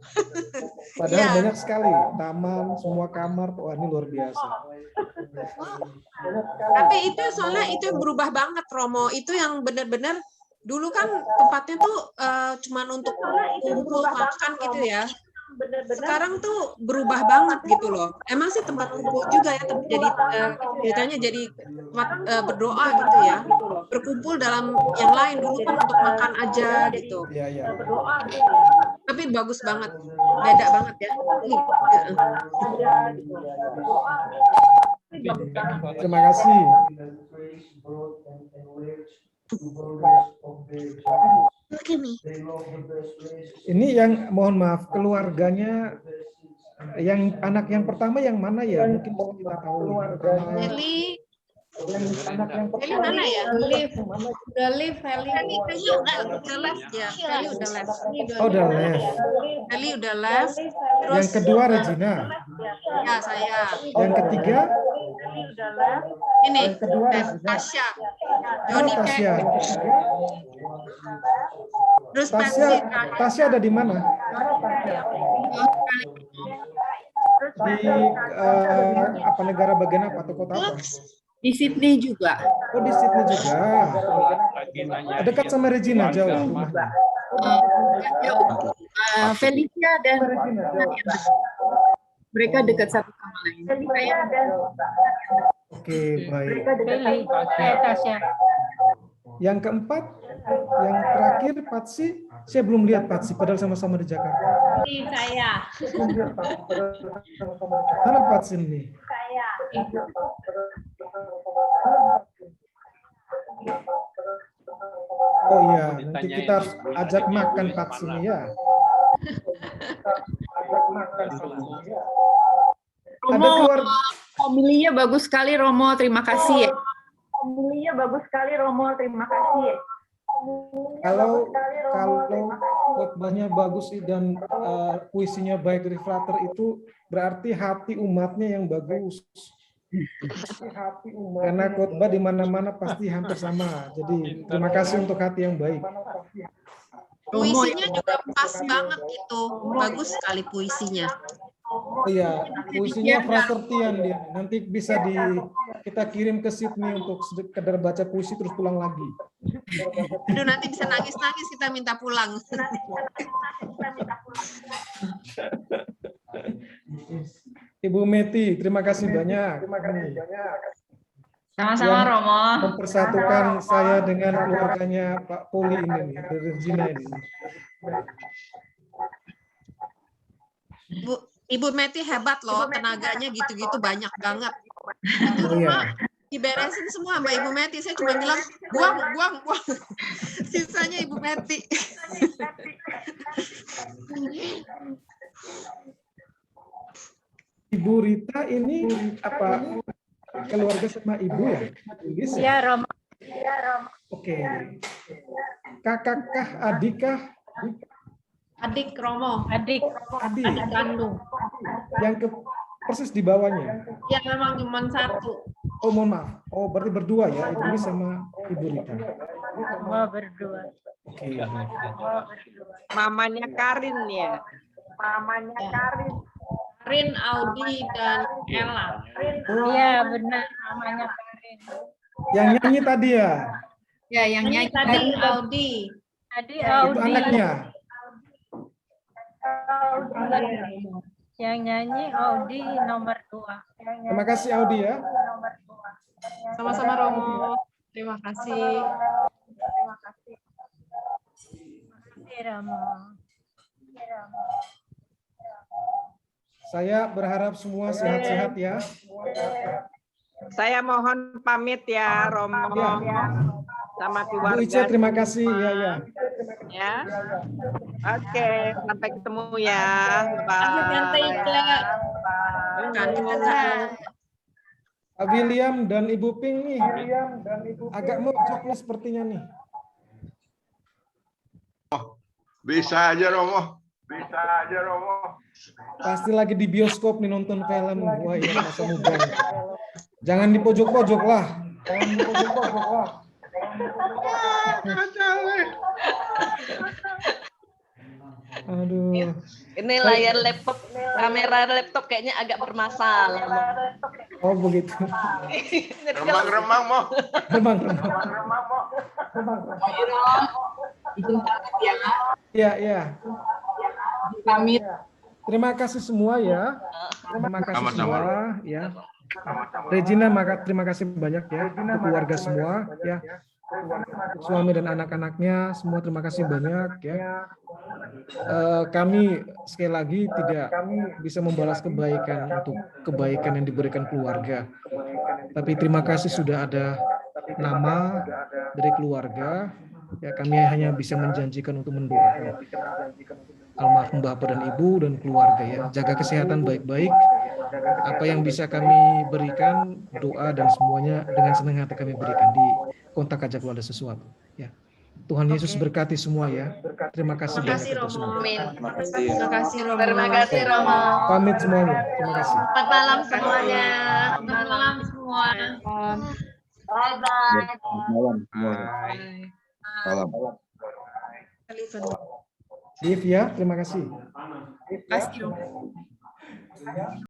Speaker 1: Padahal
Speaker 7: Iya.
Speaker 1: banyak sekali taman, semua kamar. Wah, ini luar biasa.
Speaker 7: Tapi itu soalnya itu yang berubah banget Romo. Itu yang benar-benar dulu kan tempatnya tuh cuman untuk kumpul makan gitu ya. Sekarang tuh berubah banget gitu loh. Emang sih tempat kumpul juga ya, jadi biasanya jadi tempat berdoa gitu ya. Berkumpul dalam yang lain dulu kan untuk makan aja gitu.
Speaker 1: Iya, iya.
Speaker 7: Tapi bagus banget, beda banget ya.
Speaker 1: Terima kasih. Ini yang mohon maaf keluarganya yang anak yang pertama yang mana ya? Mungkin kita tahu.
Speaker 7: Eli,
Speaker 1: Anak yang
Speaker 7: Eli mana ya? Udah live, Eli. Eli udah left ya. Eli udah left.
Speaker 1: Oh, udah left.
Speaker 7: Eli udah left. Terus
Speaker 1: Yang kedua Regina.
Speaker 7: ya saya.
Speaker 1: Yang ketiga
Speaker 7: Ini
Speaker 1: yang kedua Regina.
Speaker 7: Tasya.
Speaker 1: Oh,
Speaker 7: Joni
Speaker 1: Tasya.
Speaker 7: Terus
Speaker 1: Tasya,
Speaker 7: Patsy.
Speaker 1: Tasya ada di mana? Di apa negara bagian apa atau kota apa?
Speaker 10: Di Sydney juga.
Speaker 1: Oh, di Sydney juga. Dekat sama Regina jauh rumahnya.
Speaker 10: Felicia dan mereka dekat satu sama lain.
Speaker 1: Oke, baik.
Speaker 10: Tasya.
Speaker 1: Yang keempat Yang terakhir Patsi, saya belum lihat Patsi, padahal sama-sama di Jakarta.
Speaker 10: Ini saya.
Speaker 1: Mana Patsi ini?
Speaker 10: Saya.
Speaker 1: Oh iya, nanti kita harus ajak makan Patsi ini ya. Ada
Speaker 10: Romo,
Speaker 1: keluarga.
Speaker 10: homilinya bagus sekali Romo, terima kasih ya. Homilinya bagus sekali Romo, terima kasih ya.
Speaker 1: Kalau khotbahnya bagus dan puisinya baik dari Frater itu berarti hati umatnya yang bagus. Karena khotbah di mana-mana pasti hampir sama. Jadi terima kasih untuk hati yang baik.
Speaker 7: Puisinya juga pas banget itu. Bagus sekali puisinya.
Speaker 1: Oh iya, puisinya Frater Tian dia. Nanti bisa kita kirim ke Sydney untuk sekedar baca puisi terus pulang lagi.
Speaker 7: Aduh, nanti bisa nangis-nangis kita minta pulang.
Speaker 1: Ibu Meti, terima kasih banyak.
Speaker 10: Sama-sama Romo.
Speaker 1: Mempersatukan saya dengan keluarganya Pak Poli ini, dari Regina ini.
Speaker 7: Ibu Meti hebat loh, tenaganya gitu-gitu banyak banget. Itu
Speaker 1: Oh,
Speaker 7: rumah
Speaker 1: iya.
Speaker 7: diberesin semua Mbak Ibu Meti. Saya cuma bilang buang. Sisanya Ibu Meti.
Speaker 1: Ibu Rita ini apa keluarga sama ibu ya? Ibu
Speaker 10: Iya Romo.
Speaker 1: Oke. Kakak kah, adik kah?
Speaker 7: Adik Romo.
Speaker 10: Adik kandung.
Speaker 1: Yang persis di bawahnya.
Speaker 7: Ya memang cuma satu.
Speaker 1: Oh, mohon maaf. Oh, berarti berdua ya, Ibu Lis sama Ibu Rita.
Speaker 10: Semua berdua.
Speaker 1: Oke.
Speaker 6: Mamanya Karin ya.
Speaker 7: Rin, Audi, dan Ella.
Speaker 10: Iya benar namanya Karin.
Speaker 1: Yang nyanyi tadi ya?
Speaker 10: Ya yang nyanyi
Speaker 7: Tadi Audi.
Speaker 10: tadi
Speaker 1: Itu
Speaker 10: Audi.
Speaker 1: anaknya.
Speaker 10: Yang nyanyi Audi nomor 2.
Speaker 1: Terima kasih Audi ya.
Speaker 7: Sama-sama Romo. Terima kasih.
Speaker 10: Romo.
Speaker 1: Saya berharap semua sehat-sehat ya.
Speaker 6: Saya mohon pamit ya Romo sama
Speaker 1: Bu
Speaker 6: keluarga.
Speaker 1: Ica, terima kasih. Ya, ya.
Speaker 6: Ya. Oke, sampai ketemu ya.
Speaker 10: Santai
Speaker 1: Pak William dan Ibu Ping nih. Agak mojok nih sepertinya nih.
Speaker 11: Bisa aja Romo.
Speaker 1: Pasti lagi di bioskop nih nonton film. Wah, ya masa muda. Jangan di pojok-pojok lah. Aduh.
Speaker 12: Ini layar laptop, kamera laptop kayaknya agak bermasalah.
Speaker 1: Oh, begitu.
Speaker 11: Remang-remang mau.
Speaker 1: Iya, iya.
Speaker 12: Pamit.
Speaker 1: Terima kasih semua ya. Terima kasih
Speaker 11: Sama-sama.
Speaker 1: semua ya. Regina, terima kasih banyak ya untuk keluarga semua ya. Suami dan anak-anaknya semua terima kasih banyak ya. Kami sekali lagi tidak bisa membalas kebaikan untuk kebaikan yang diberikan keluarga. Tapi terima kasih sudah ada nama dari keluarga. Ya, kami hanya bisa menjanjikan untuk mendoakan almarhum Bapak dan Ibu dan keluarga ya. Jaga kesehatan baik-baik. Apa yang bisa kami berikan, doa dan semuanya dengan senang hati kami berikan di kontak aja kalau ada sesuatu ya. Tuhan Yesus berkati semua ya. Terima kasih
Speaker 7: Terima kasih
Speaker 1: banyak untuk
Speaker 7: Romo.
Speaker 1: semua.
Speaker 7: Terima kasih Romo.
Speaker 12: Terima kasih Romo.
Speaker 1: Pamit semuanya. Terima kasih.
Speaker 12: Selamat malam semuanya.
Speaker 10: Selamat malam semua.
Speaker 12: Bye bye.
Speaker 9: Malam semuanya. Malam.
Speaker 1: Liv ya, terima kasih.
Speaker 10: Terima kasih Romo.